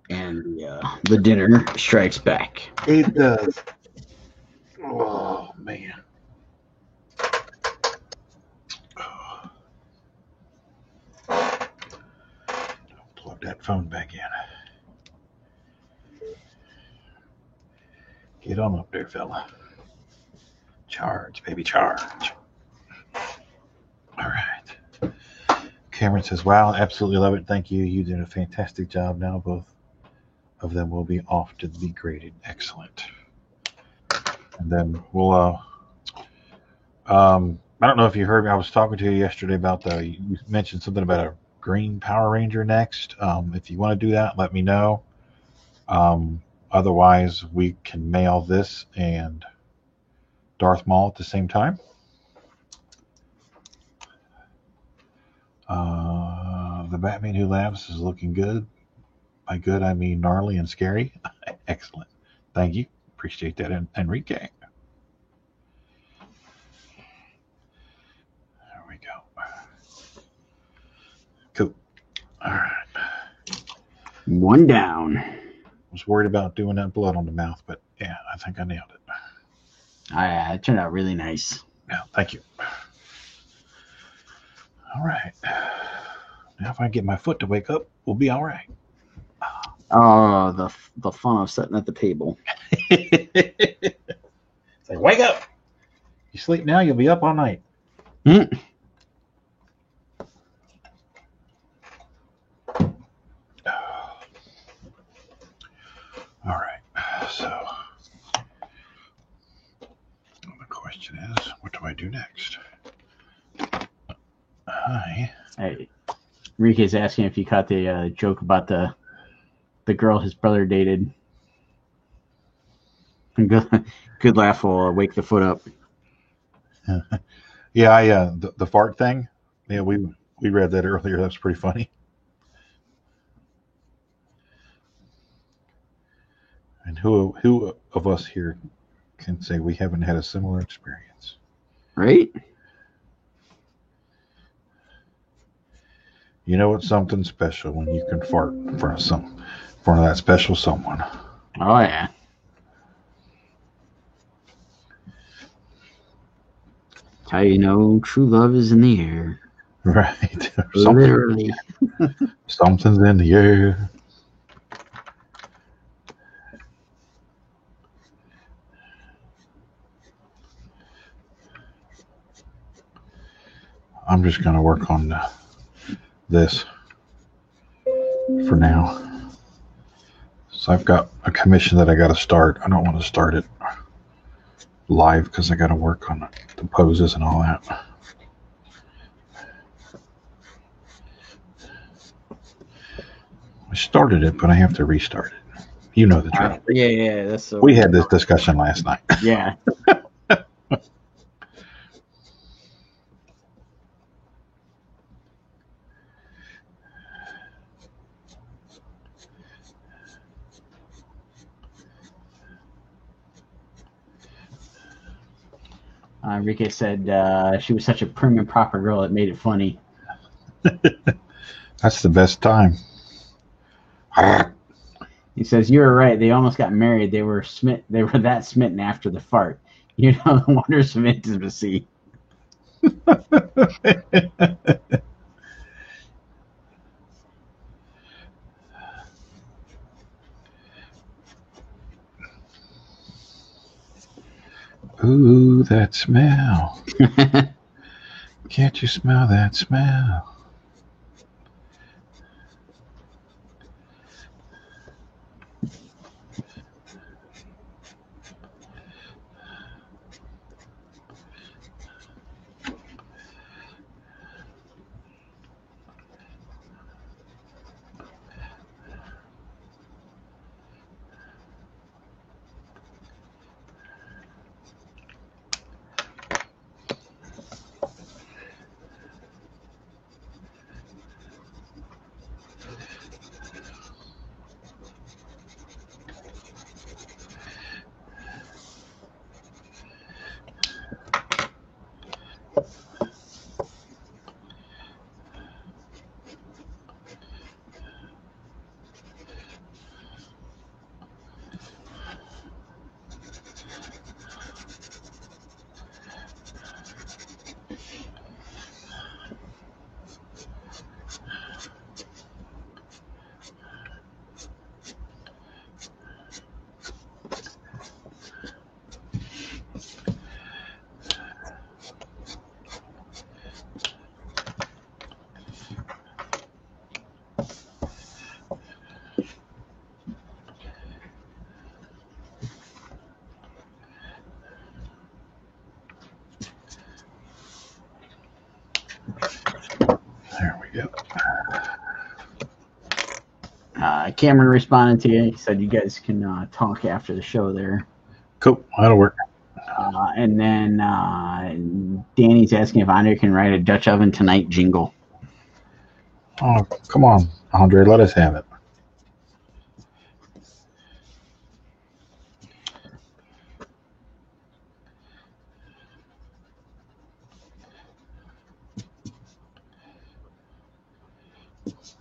And the dinner strikes back. It does. Oh, man. Plug that phone back in. Get on up there, fella. Charge, baby, charge. All right. Cameron says, wow, absolutely love it. Thank you. You did a fantastic job. Now both of them will be off to be graded. Excellent. And then we'll, I don't know if you heard me. I was talking to you yesterday about you mentioned something about a green Power Ranger next. If you want to do that, let me know. Otherwise, we can mail this and Darth Maul at the same time. The Batman Who Laughs is looking good. By good, I mean gnarly and scary. Excellent. Thank you. Appreciate that, Enrique. There we go. Cool. All right. One down. Was worried about doing that blood on the mouth, but yeah, I think I nailed it. It turned out really nice. Yeah, thank you. All right. Now, if I get my foot to wake up, we'll be all right. Oh, the fun of sitting at the table. It's like, wake up! You sleep now, you'll be up all night. Mm. All right. So, the question is, what do I do next? Hey, Enrique's asking if you caught the joke about the girl his brother dated. Good laugh will wake the foot up. Yeah, the fart thing. Yeah, we read that earlier. That's pretty funny. And who of us here can say we haven't had a similar experience? Right? You know it's something special when you can fart in front of that special someone. Oh yeah. How you know true love is in the air. Right. Literally. Something's in the air. I'm just going to work on this for now. So I've got a commission that I got to start. I don't want to start it live because I got to work on the poses and all that. I started it, but I have to restart it. You know the drill. Yeah. That's We had this discussion last night. Yeah. Enrique said she was such a prim and proper girl it made it funny. That's the best time. He says you were right. They almost got married. They were that smitten after the fart. You know the wonders of intimacy. Ooh, that smell. Can't you smell that smell? Cameron responded to you. He said you guys can talk after the show there. Cool. That'll work. And then Danny's asking if Andre can write a Dutch Oven Tonight jingle. Oh, come on, Andre. Let us have it.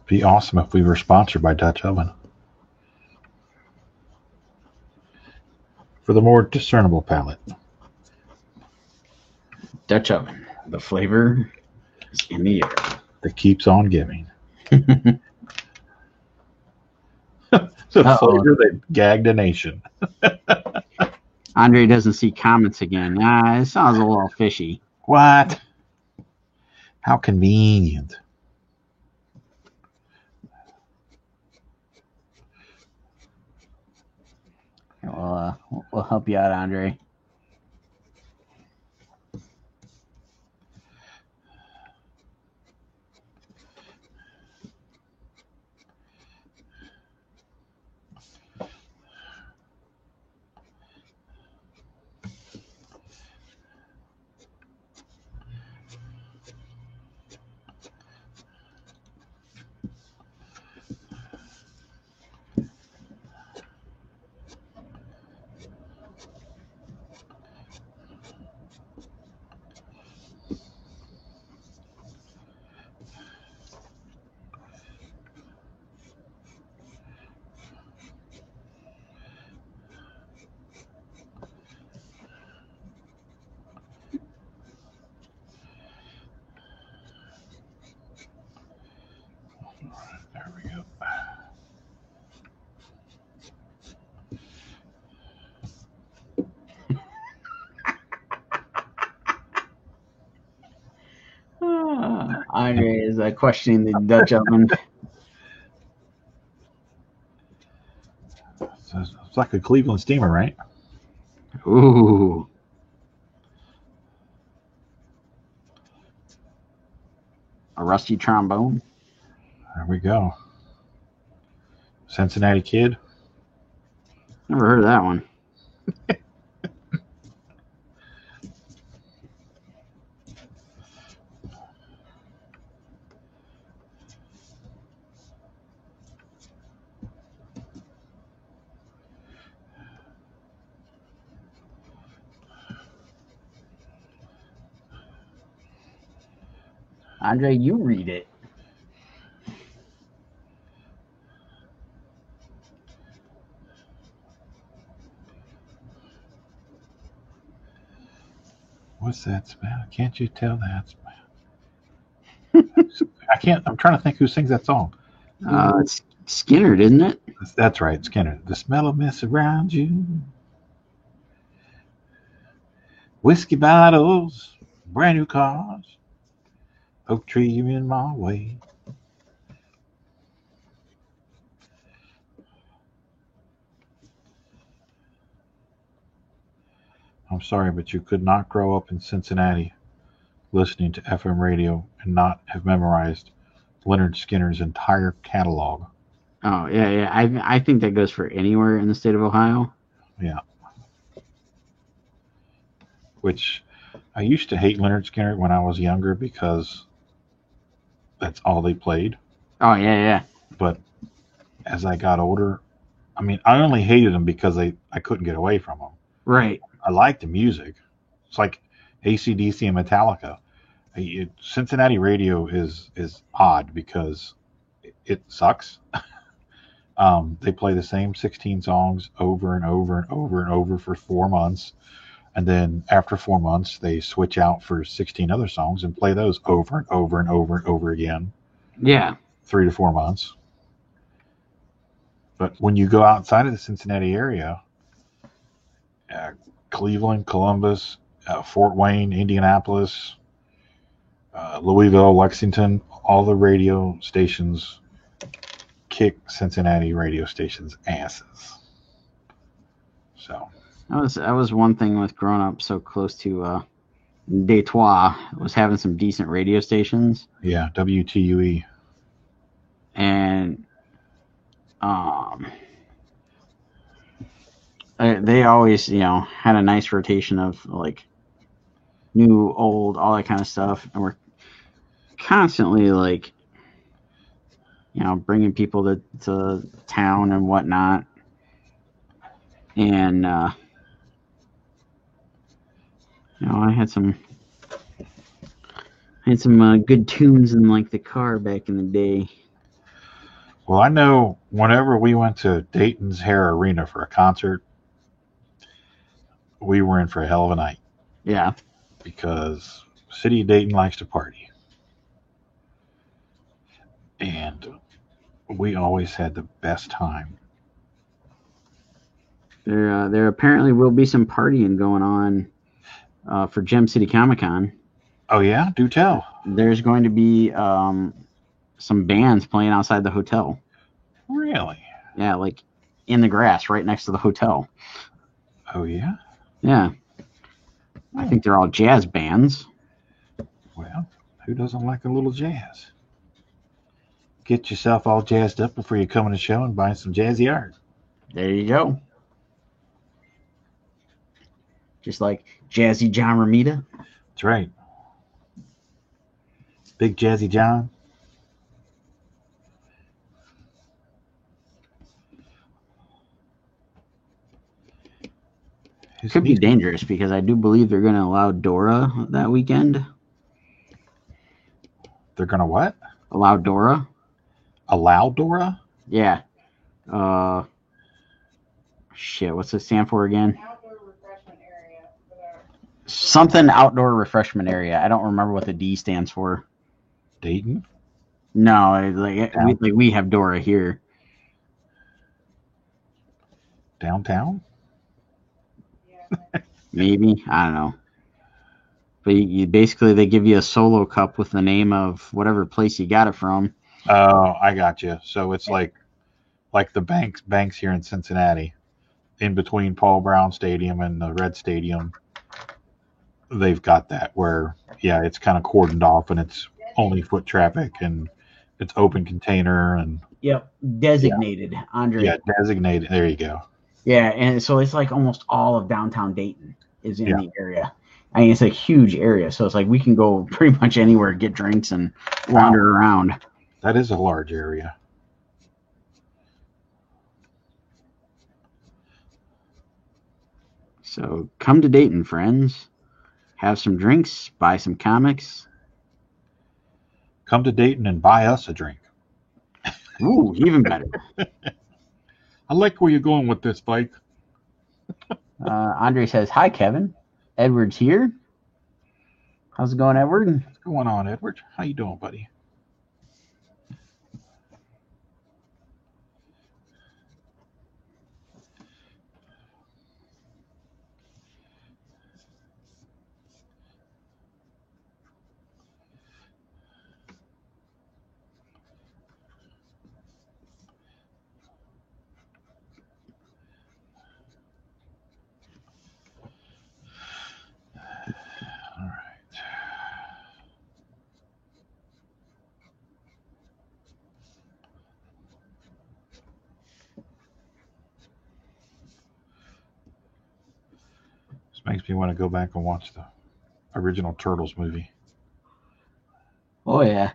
Be awesome if we were sponsored by Dutch Oven. For the more discernible palate. Dutch Oven. The flavor is in the air. That keeps on giving. The flavor that gagged a nation. Andre doesn't see comments again. It sounds a little fishy. What? How convenient. We'll help you out, Andre. There we go. Andre is questioning the Dutch Oven. It's like a Cleveland steamer, right? Ooh. A rusty trombone. There we go. Cincinnati Kid. Never heard of that one. Andre, you read it. What's that smell? Can't you tell that smell? I can't. I'm trying to think who sings that song. It's Skinner, isn't it? That's right, Skinner. The smell of mist around you. Whiskey bottles, brand new cars. Oak tree, you in my way. I'm sorry, but you could not grow up in Cincinnati listening to FM radio and not have memorized Leonard Skinner's entire catalog. Oh, yeah. I think that goes for anywhere in the state of Ohio. Yeah. Which I used to hate Leonard Skinner when I was younger because that's all they played. Oh, yeah. But as I got older, I mean, I only hated them because I couldn't get away from them. Right. I liked the music. It's like AC/DC and Metallica. Cincinnati radio is odd because it sucks. They play the same 16 songs over and over and over and over for 4 months. And then after 4 months, they switch out for 16 other songs and play those over and over and over and over again. Yeah. 3 to 4 months. But when you go outside of the Cincinnati area, Cleveland, Columbus, Fort Wayne, Indianapolis, Louisville, Lexington, all the radio stations kick Cincinnati radio stations' asses. So that was one thing with growing up so close to Detroit, was having some decent radio stations. Yeah, WTUE. And Um, they always, had a nice rotation of like new, old, all that kind of stuff, and we're constantly like, bringing people to town and whatnot, and I had some good tunes in like the car back in the day. Well, I know whenever we went to Dayton's Hair Arena for a concert, we were in for a hell of a night Yeah, because the city of Dayton likes to party. And we always had the best time. there apparently will be some partying going on for Gem City Comic Con. Oh, yeah? Do tell. There's going to be some bands playing outside the hotel. Really? Yeah, like in the grass right next to the hotel. Oh, yeah? Yeah. I think they're all jazz bands. Well, who doesn't like a little jazz? Get yourself all jazzed up before you come in the show and buy some jazzy art. There you go. Just like Jazzy John Romita. That's right. Big Jazzy John. It could be dangerous because I do believe they're going to allow Dora that weekend. They're going to what? Allow Dora. Allow Dora? Yeah. Shit, what's it stand for again? Outdoor refreshment area. Something outdoor refreshment area. I don't remember what the D stands for. Dayton? No, we have Dora here. Downtown? Yeah. Maybe, I don't know. But you basically they give you a solo cup with the name of whatever place you got it from. Oh, I got you. So it's like the banks here in Cincinnati, in between Paul Brown Stadium and the Red Stadium. They've got that where, yeah, it's kind of cordoned off and it's only foot traffic and it's open container and Yep, designated, yeah. Andre. Yeah, designated. There you go. Yeah, and so it's like almost all of downtown Dayton is in the area. I mean, it's a huge area, so it's like we can go pretty much anywhere, get drinks, and wander around. That is a large area. So come to Dayton, friends. Have some drinks, buy some comics. Come to Dayton and buy us a drink. Ooh, even better. I like where you're going with this, Spike. Andre says, "Hi, Kevin. Edward's here. How's it going, Edward? What's going on, Edward? How you doing, buddy?" Makes me want to go back and watch the original Turtles movie. Oh, yeah.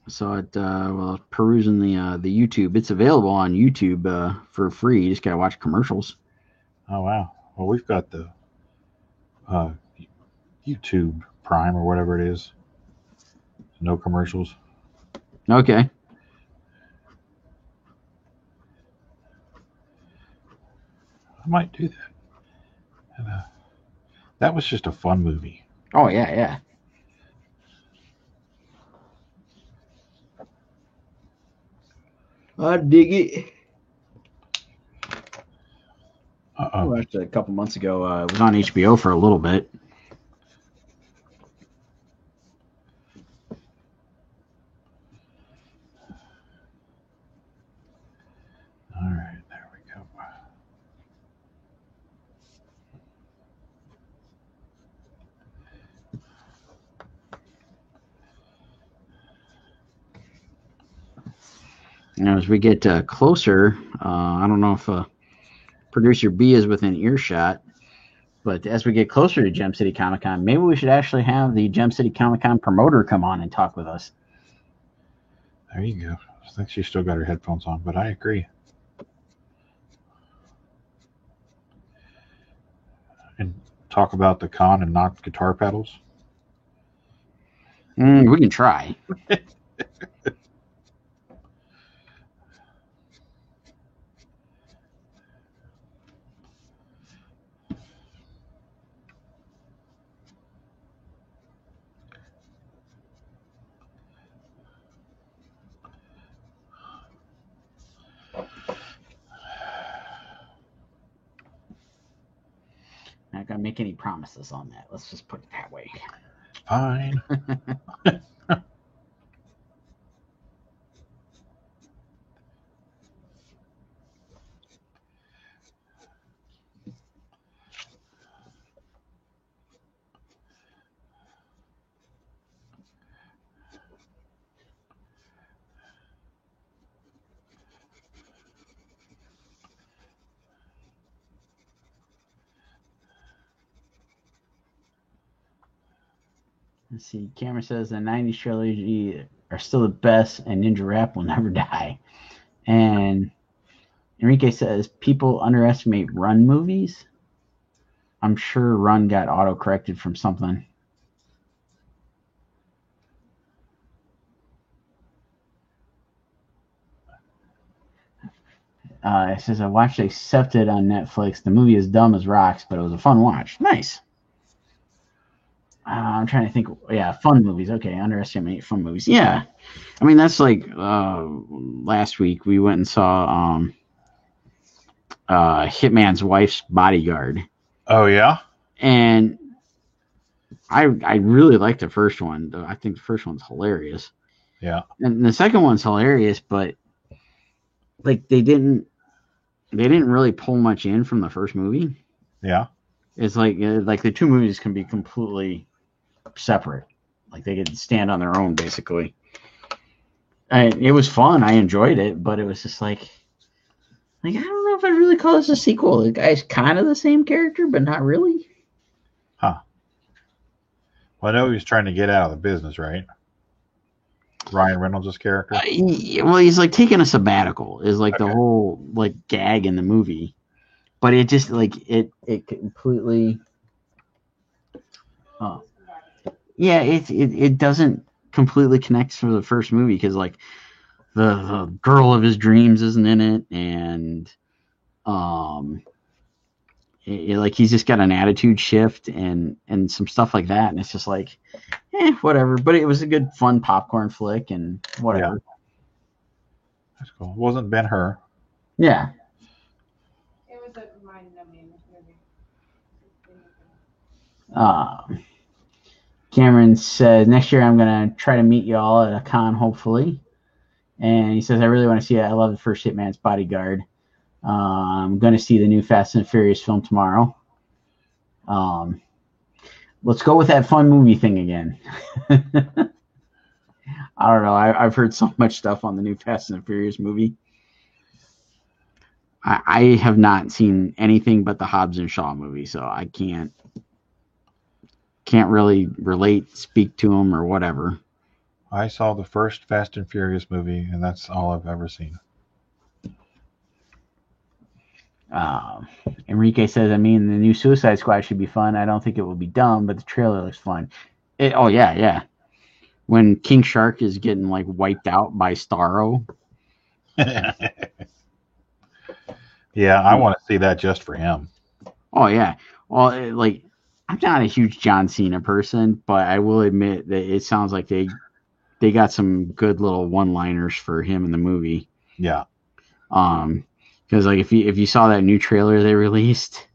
Saw it while perusing the YouTube. It's available on YouTube for free. You just gotta watch commercials. Oh, wow. Well, we've got the YouTube Prime or whatever it is. No commercials. Okay. I might do that. And, that was just a fun movie. Oh, yeah, yeah. I dig it. I watched it a couple months ago. It was on HBO for a little bit. All right, there we go. as we get closer, I don't know if producer B is within earshot, but as we get closer to Gem City Comic Con, maybe we should actually have the Gem City Comic Con promoter come on and talk with us. There you go. I think she's still got her headphones on, but I agree. And talk about the con and not guitar pedals. We can try. Not gonna make any promises on that. Let's just put it that way. Fine. Let's see. Cameron says the 90s trilogy are still the best and Ninja Rap will never die. And Enrique says people underestimate Run movies. I'm sure Run got auto-corrected from something. It says I watched Accepted on Netflix. The movie is dumb as rocks, but it was a fun watch. Nice. I'm trying to think. Yeah, fun movies. Okay, underestimate fun movies. Yeah, I mean that's like last week we went and saw Hitman's Wife's Bodyguard. Oh yeah, and I really like the first one. I think the first one's hilarious. Yeah, and the second one's hilarious, but like they didn't really pull much in from the first movie. Yeah, it's like the two movies can be completely separate. Like they could stand on their own basically. And it was fun. I enjoyed it, but it was just like I don't know if I'd really call this a sequel. The guy's kind of the same character, but not really. Huh. Well, I know he was trying to get out of the business, right? Ryan Reynolds' character. Well, he's like taking a sabbatical. Is like the whole like gag in the movie, but it just like it completely. Yeah, it doesn't completely connect to the first movie because like the girl of his dreams isn't in it, and like he's just got an attitude shift and some stuff like that, and it's just like, whatever. But it was a good, fun popcorn flick and whatever. Yeah. That's cool. It wasn't Ben-Hur. Yeah. It was a mind-numbing movie. Cameron said, next year I'm going to try to meet you all at a con, hopefully. And he says, I really want to see it. I love the first Hitman's Bodyguard. I'm going to see the new Fast and Furious film tomorrow. Let's go with that fun movie thing again. I don't know. I've heard so much stuff on the new Fast and Furious movie. I have not seen anything but the Hobbs and Shaw movie, so I can't really relate, speak to them, or whatever. I saw the first Fast and Furious movie, and that's all I've ever seen. Enrique says, I mean, the new Suicide Squad should be fun. I don't think it will be dumb, but the trailer looks fun. Yeah. When King Shark is getting like wiped out by Starro. Yeah, I want to see that just for him. Oh yeah. Well, I'm not a huge John Cena person, but I will admit that it sounds like they got some good little one-liners for him in the movie. Yeah. Because like if you saw that new trailer they released,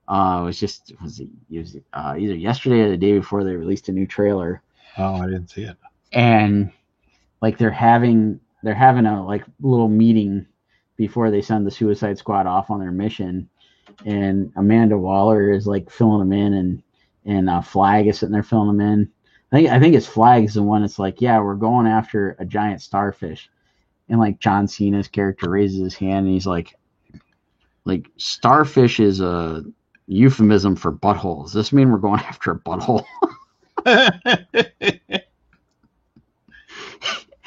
it was either yesterday or the day before they released a new trailer. Oh, I didn't see it. And like they're having a like little meeting before they send the Suicide Squad off on their mission, and Amanda Waller is like filling them in, and Flag is sitting there filling them in. I think it's Flag's the one that's like, yeah, we're going after a giant starfish. and like John Cena's character raises his hand and he's like starfish is a euphemism for butthole. Does this mean we're going after a butthole?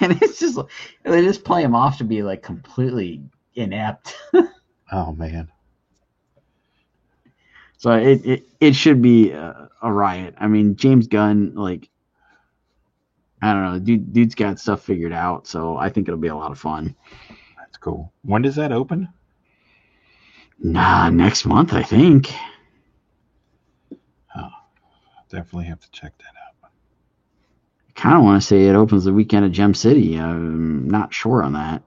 And it's just they just play him off to be like completely inept. Oh man. So it should be a riot. I mean, James Gunn, like, I don't know, dude's got stuff figured out, so I think it'll be a lot of fun. That's cool. When does that open? Next month, I think. Oh, definitely have to check that out. I kind of want to say it opens the weekend of Gem City. I'm not sure on that.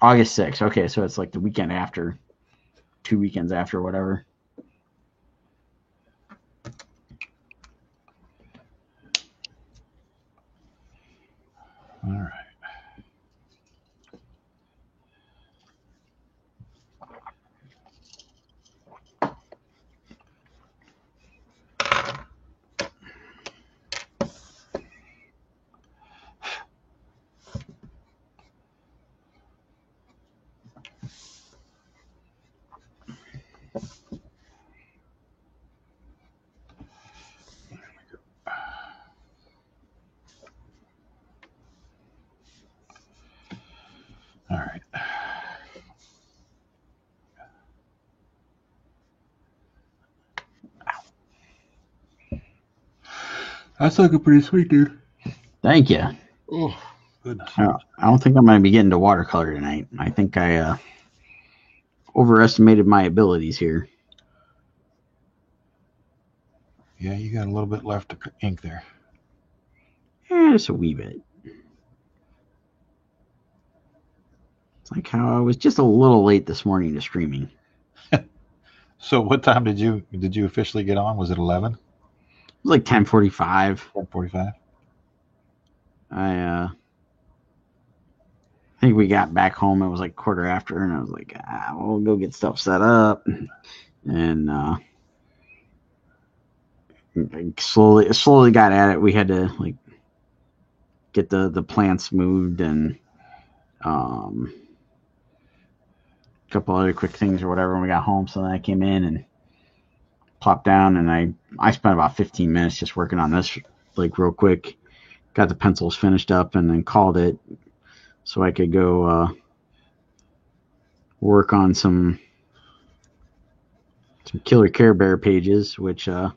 August 6th. Okay, so it's like the weekend after, 2 weekends after, whatever. All right. All right. That's looking pretty sweet, dude. Thank you. Oh, goodness. I don't think I'm going to be getting to watercolor tonight. I think I overestimated my abilities here. Yeah, you got a little bit left of ink there. Just a wee bit. It's like how I was just a little late this morning to streaming. So what time did you officially get on? Was it 11? It was like 10:45. 10:45? I think we got back home. It was like quarter after, and I was like, we'll go get stuff set up. And slowly got at it. We had to like get the plants moved and a couple other quick things or whatever when we got home. So then I came in and plopped down, and I spent about 15 minutes just working on this like real quick. Got the pencils finished up and then called it so I could go work on some Killer Care Bear pages, which I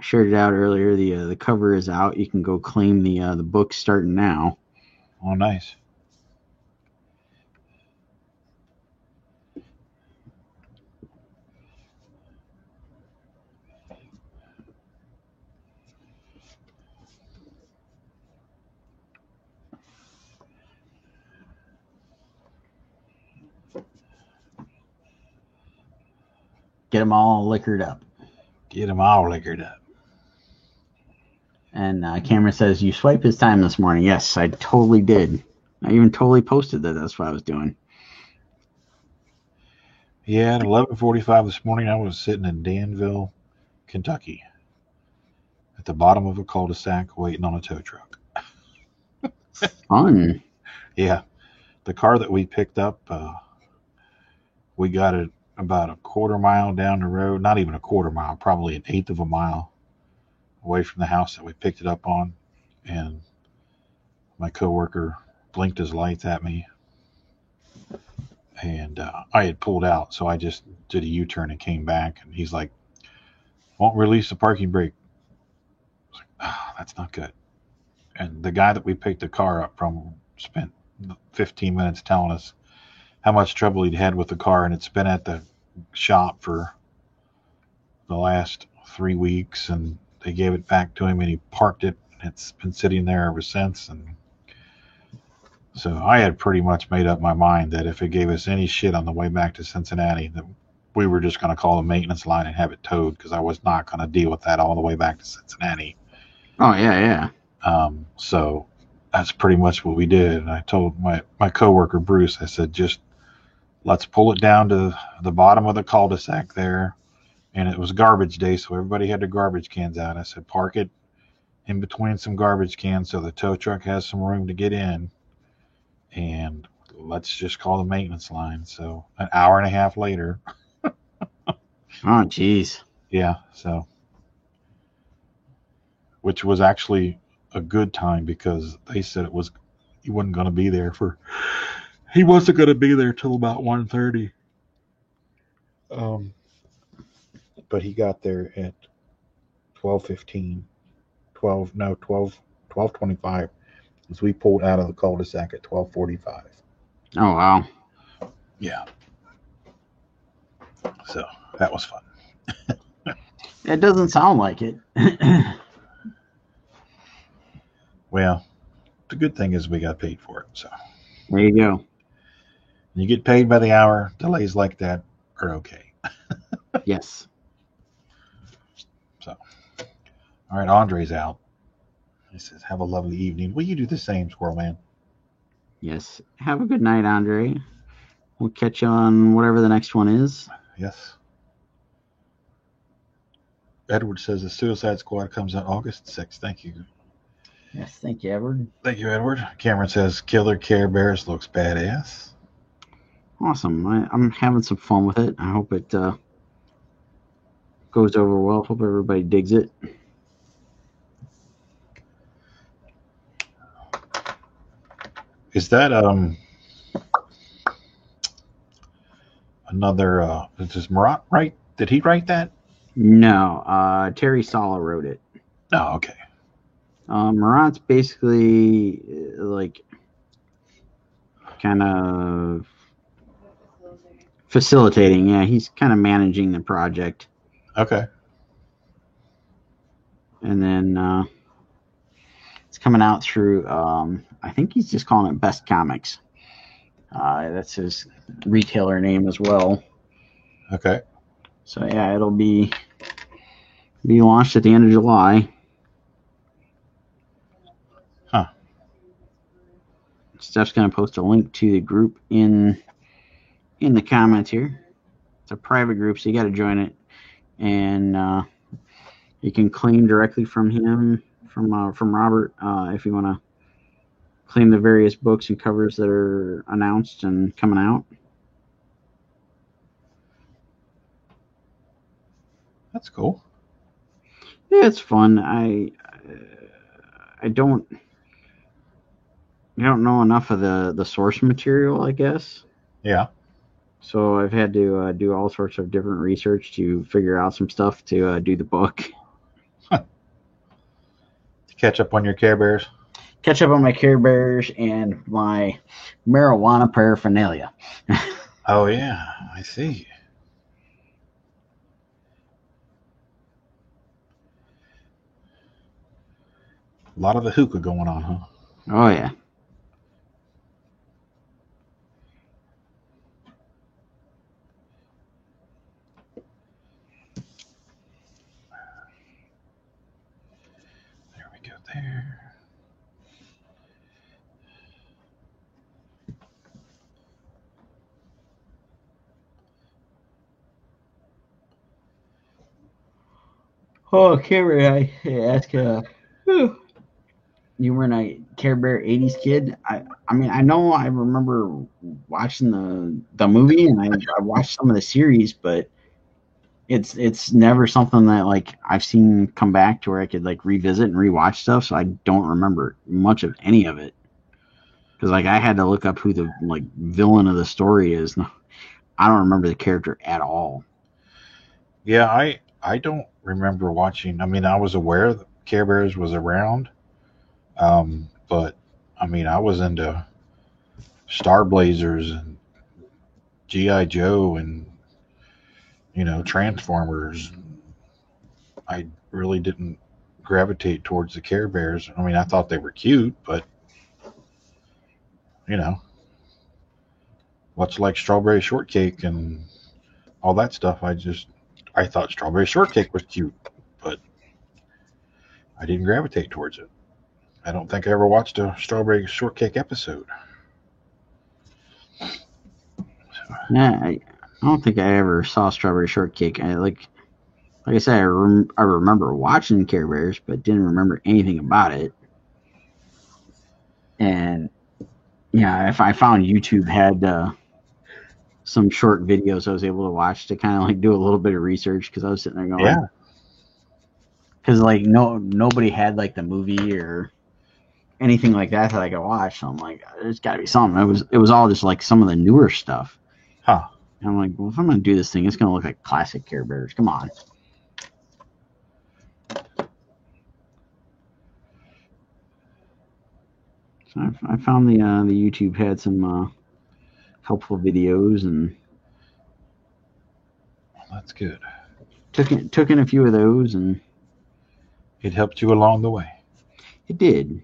shared it out earlier. The cover is out. You can go claim the book starting now. Oh, nice. Get them all liquored up. Get them all liquored up. And Cameron says, you swiped his time this morning. Yes, I totally did. I even totally posted that that's what I was doing. Yeah, at 11:45 this morning, I was sitting in Danville, Kentucky, at the bottom of a cul-de-sac waiting on a tow truck. Fun. Yeah, the car that we picked up, we got it about a quarter mile down the road, not even a quarter mile, probably an eighth of a mile away from the house that we picked it up on, and my coworker blinked his lights at me, and I had pulled out, so I just did a U-turn and came back, and he's like, won't release the parking brake. I was like, that's not good. And the guy that we picked the car up from spent 15 minutes telling us how much trouble he'd had with the car, and it's been at the shop for the last 3 weeks, and they gave it back to him, and he parked it, and it's been sitting there ever since. And so I had pretty much made up my mind that if it gave us any shit on the way back to Cincinnati, that we were just going to call the maintenance line and have it towed, because I was not going to deal with that all the way back to Cincinnati. Oh, yeah. So that's pretty much what we did. And I told my coworker Bruce, I said, just let's pull it down to the bottom of the cul-de-sac there. And it was garbage day, so everybody had their garbage cans out. I said, park it in between some garbage cans so the tow truck has some room to get in. And let's just call the maintenance line. So an hour and a half later. Oh, jeez. Yeah, so. Which was actually a good time because they said he wasn't going to be there he wasn't going to be there till about 1:30. But he got there at 12:15, 12:25, as we pulled out of the cul-de-sac at 12:45. Oh, wow. Yeah. So that was fun. It doesn't sound like it. Well, the good thing is we got paid for it. So There you go. you get paid by the hour. Delays like that are okay. Yes. So, all right, Andre's out. He says, have a lovely evening. Will you do the same, Squirrel Man? Yes. Have a good night, Andre. We'll catch you on whatever the next one is. Yes. Edward says the Suicide Squad comes out August 6th. Thank you. Yes, thank you, Edward. Thank you, Edward. Cameron says Killer Care Bears looks badass. Awesome. I'm having some fun with it. I hope it goes over well. Hope everybody digs it. Is that another does Marat write? Did he write that? No, Terry Sala wrote it. Oh, okay. Marat's basically like kind of facilitating. Yeah, he's kind of managing the project. Okay. And then it's coming out through, I think he's just calling it Best Comics. That's his retailer name as well. Okay. So yeah, it'll be launched at the end of July. Huh. Steph's going to post a link to the group in the comments here. It's a private group, so you got to join it, and you can claim directly from him, from Robert, if you want to claim the various books and covers that are announced and coming out. That's cool. Yeah, it's fun. I don't know enough of the source material, I guess. Yeah. So I've had to do all sorts of different research to figure out some stuff to do the book. To catch up on your Care Bears? Catch up on my Care Bears and my marijuana paraphernalia. Oh, yeah. I see. A lot of the hookah going on, huh? Oh, yeah. There we go there. Oh, Care Bear, I ask you were a Care Bear 80s kid. I mean, I know I remember watching the movie and I watched some of the series, but it's never something that like I've seen come back to where I could like revisit and rewatch stuff, so I don't remember much of any of it. Because like I had to look up who the like villain of the story is. I don't remember the character at all. Yeah, I don't remember watching. I mean, I was aware that Care Bears was around, but I mean, I was into Star Blazers and G.I. Joe and Transformers. I really didn't gravitate towards the Care Bears. I mean, I thought they were cute, but much like Strawberry Shortcake and all that stuff, I thought Strawberry Shortcake was cute, but I didn't gravitate towards it. I don't think I ever watched a Strawberry Shortcake episode. So, Yeah, I don't think I ever saw Strawberry Shortcake. Like I said, I remember watching Care Bears, but didn't remember anything about it. And yeah, if I found YouTube had some short videos I was able to watch to kind of like do a little bit of research because I was sitting there going, Yeah. because like nobody had like the movie or anything like that I could watch. So I'm like, there's got to be something. It was all just like some of the newer stuff. Huh. And I'm like, well, if I'm gonna do this thing, it's gonna look like classic Care Bears. Come on. So I found the YouTube had some helpful videos and Well, that's good. took in a few of those, and It helped you along the way. it did.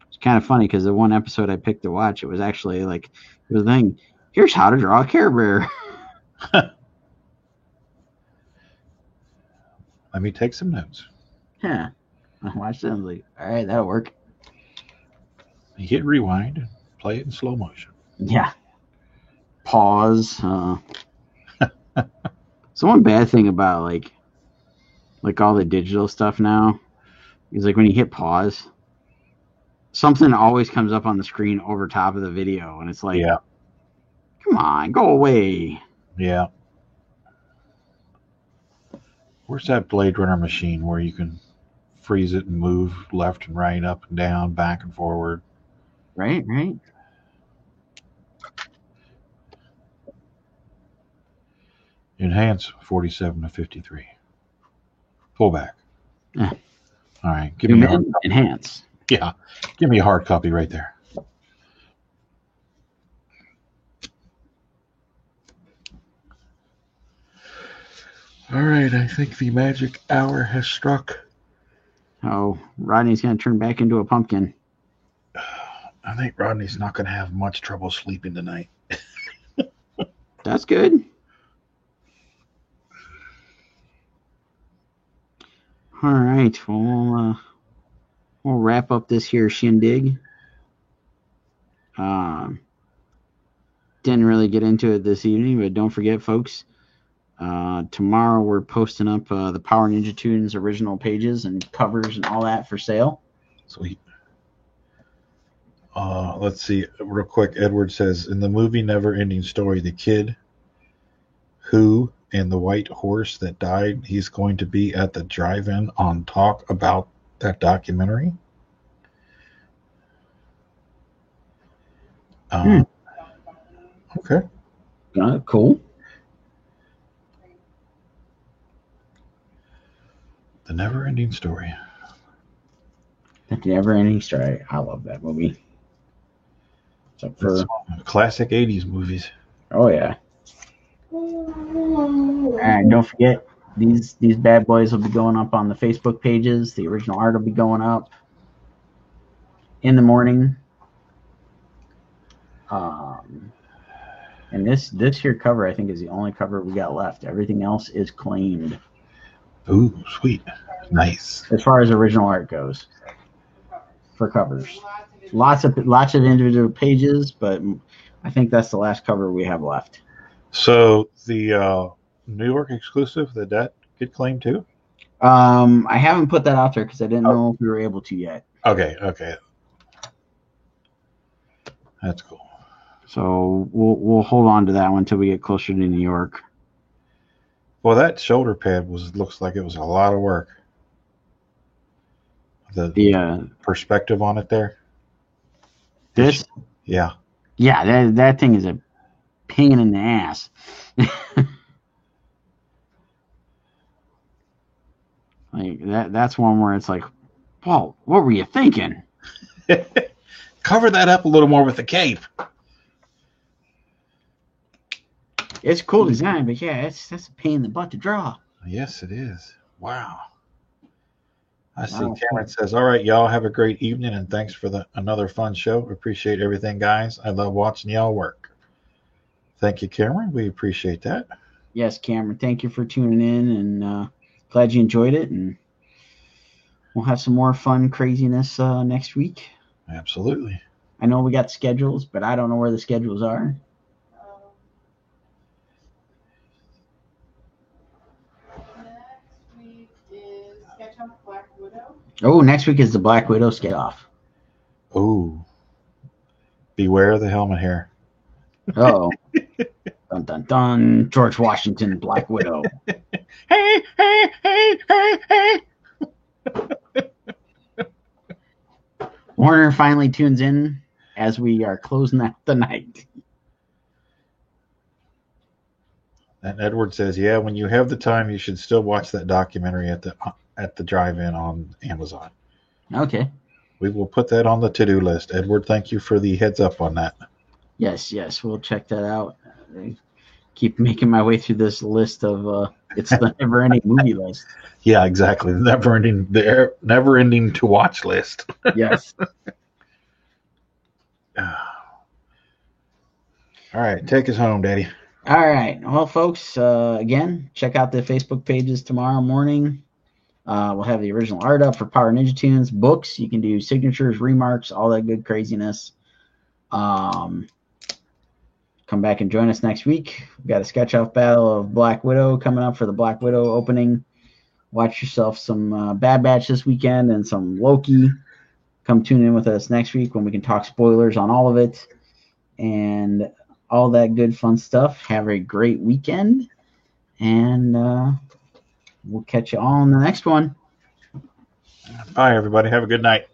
It's kind of funny because the one episode I picked to watch, it was actually like the thing. Here's how to draw a Care Bear. Let me take some notes. Yeah, I watched it. I was like, all right, that'll work. You hit rewind and play it in slow motion. Yeah. Pause. So one bad thing about like all the digital stuff now is like when you hit pause, something always comes up on the screen over top of the video, and it's like, Yeah. come on, go away. Yeah. Where's that Blade Runner machine where you can freeze it and move left and right, up and down, back and forward? Right. Enhance 47 to 53. Pull back. Yeah. All right. Give me enhance. Yeah. Give me a hard copy right there. All right. I think the magic hour has struck. Oh, Rodney's gonna turn back into a pumpkin. I think Rodney's not going to have much trouble sleeping tonight. That's good. All right. Well, we'll wrap up this here shindig. Didn't really get into it this evening, but don't forget, folks. Tomorrow we're posting up the Power Ninja Tunes original pages and covers and all that for sale. Sweet. Let's see, real quick. Edward says, in the movie Never Ending Story, the kid who and the white horse that died, he's going to be at the drive-in on talk about that documentary. Okay. Cool. The Never Ending Story. The Never Ending Story. I love that movie. Except for classic 80s movies. Oh yeah. And don't forget, these bad boys will be going up on the Facebook pages. The original art will be going up in the morning. And this here cover, I think, is the only cover we got left. Everything else is claimed. Ooh, sweet. Nice. As far as original art goes for covers. Lots of individual pages, but I think that's the last cover we have left. So the New York exclusive, did that get claimed too? I haven't put that out there because I didn't know if we were able to yet. Okay. That's cool. So we'll hold on to that one until we get closer to New York. Well, that shoulder pad looks like it was a lot of work. The perspective on it there. This? Yeah. Yeah, that thing is a pain in the ass. Like that's one where it's like, Paul, what were you thinking? Cover that up a little more with the cape. It's a cool design, but yeah, that's a pain in the butt to draw. Yes, it is. Wow. I see Cameron says, all right, y'all have a great evening, and thanks for another fun show. Appreciate everything, guys. I love watching y'all work. Thank you, Cameron. We appreciate that. Yes, Cameron. Thank you for tuning in, and glad you enjoyed it. And we'll have some more fun craziness next week. Absolutely. I know we got schedules, but I don't know where the schedules are. Oh, next week is the Black Widow skate off. Oh, beware the helmet hair. Oh, dun dun dun! George Washington, Black Widow. Hey, hey, hey, hey, hey. Warner finally tunes in as we are closing out the night. And Edward says, "Yeah, when you have the time, you should still watch that documentary at the drive-in on Amazon." Okay. We will put that on the to-do list. Edward, thank you for the heads up on that. Yes, we'll check that out. I keep making my way through this list of it's the never-ending movie list. Yeah, exactly. The never-ending to watch list. Yes. All right, take us home, Daddy. All right. Well, folks, again, check out the Facebook pages tomorrow morning. We'll have the original art up for Power Ninja Tunes. Books, you can do signatures, remarks, all that good craziness. Come back and join us next week. We've got a sketch-off battle of Black Widow coming up for the Black Widow opening. Watch yourself some Bad Batch this weekend and some Loki. Come tune in with us next week when we can talk spoilers on all of it and all that good fun stuff. Have a great weekend, and we'll catch you all in the next one. Bye, everybody. Have a good night.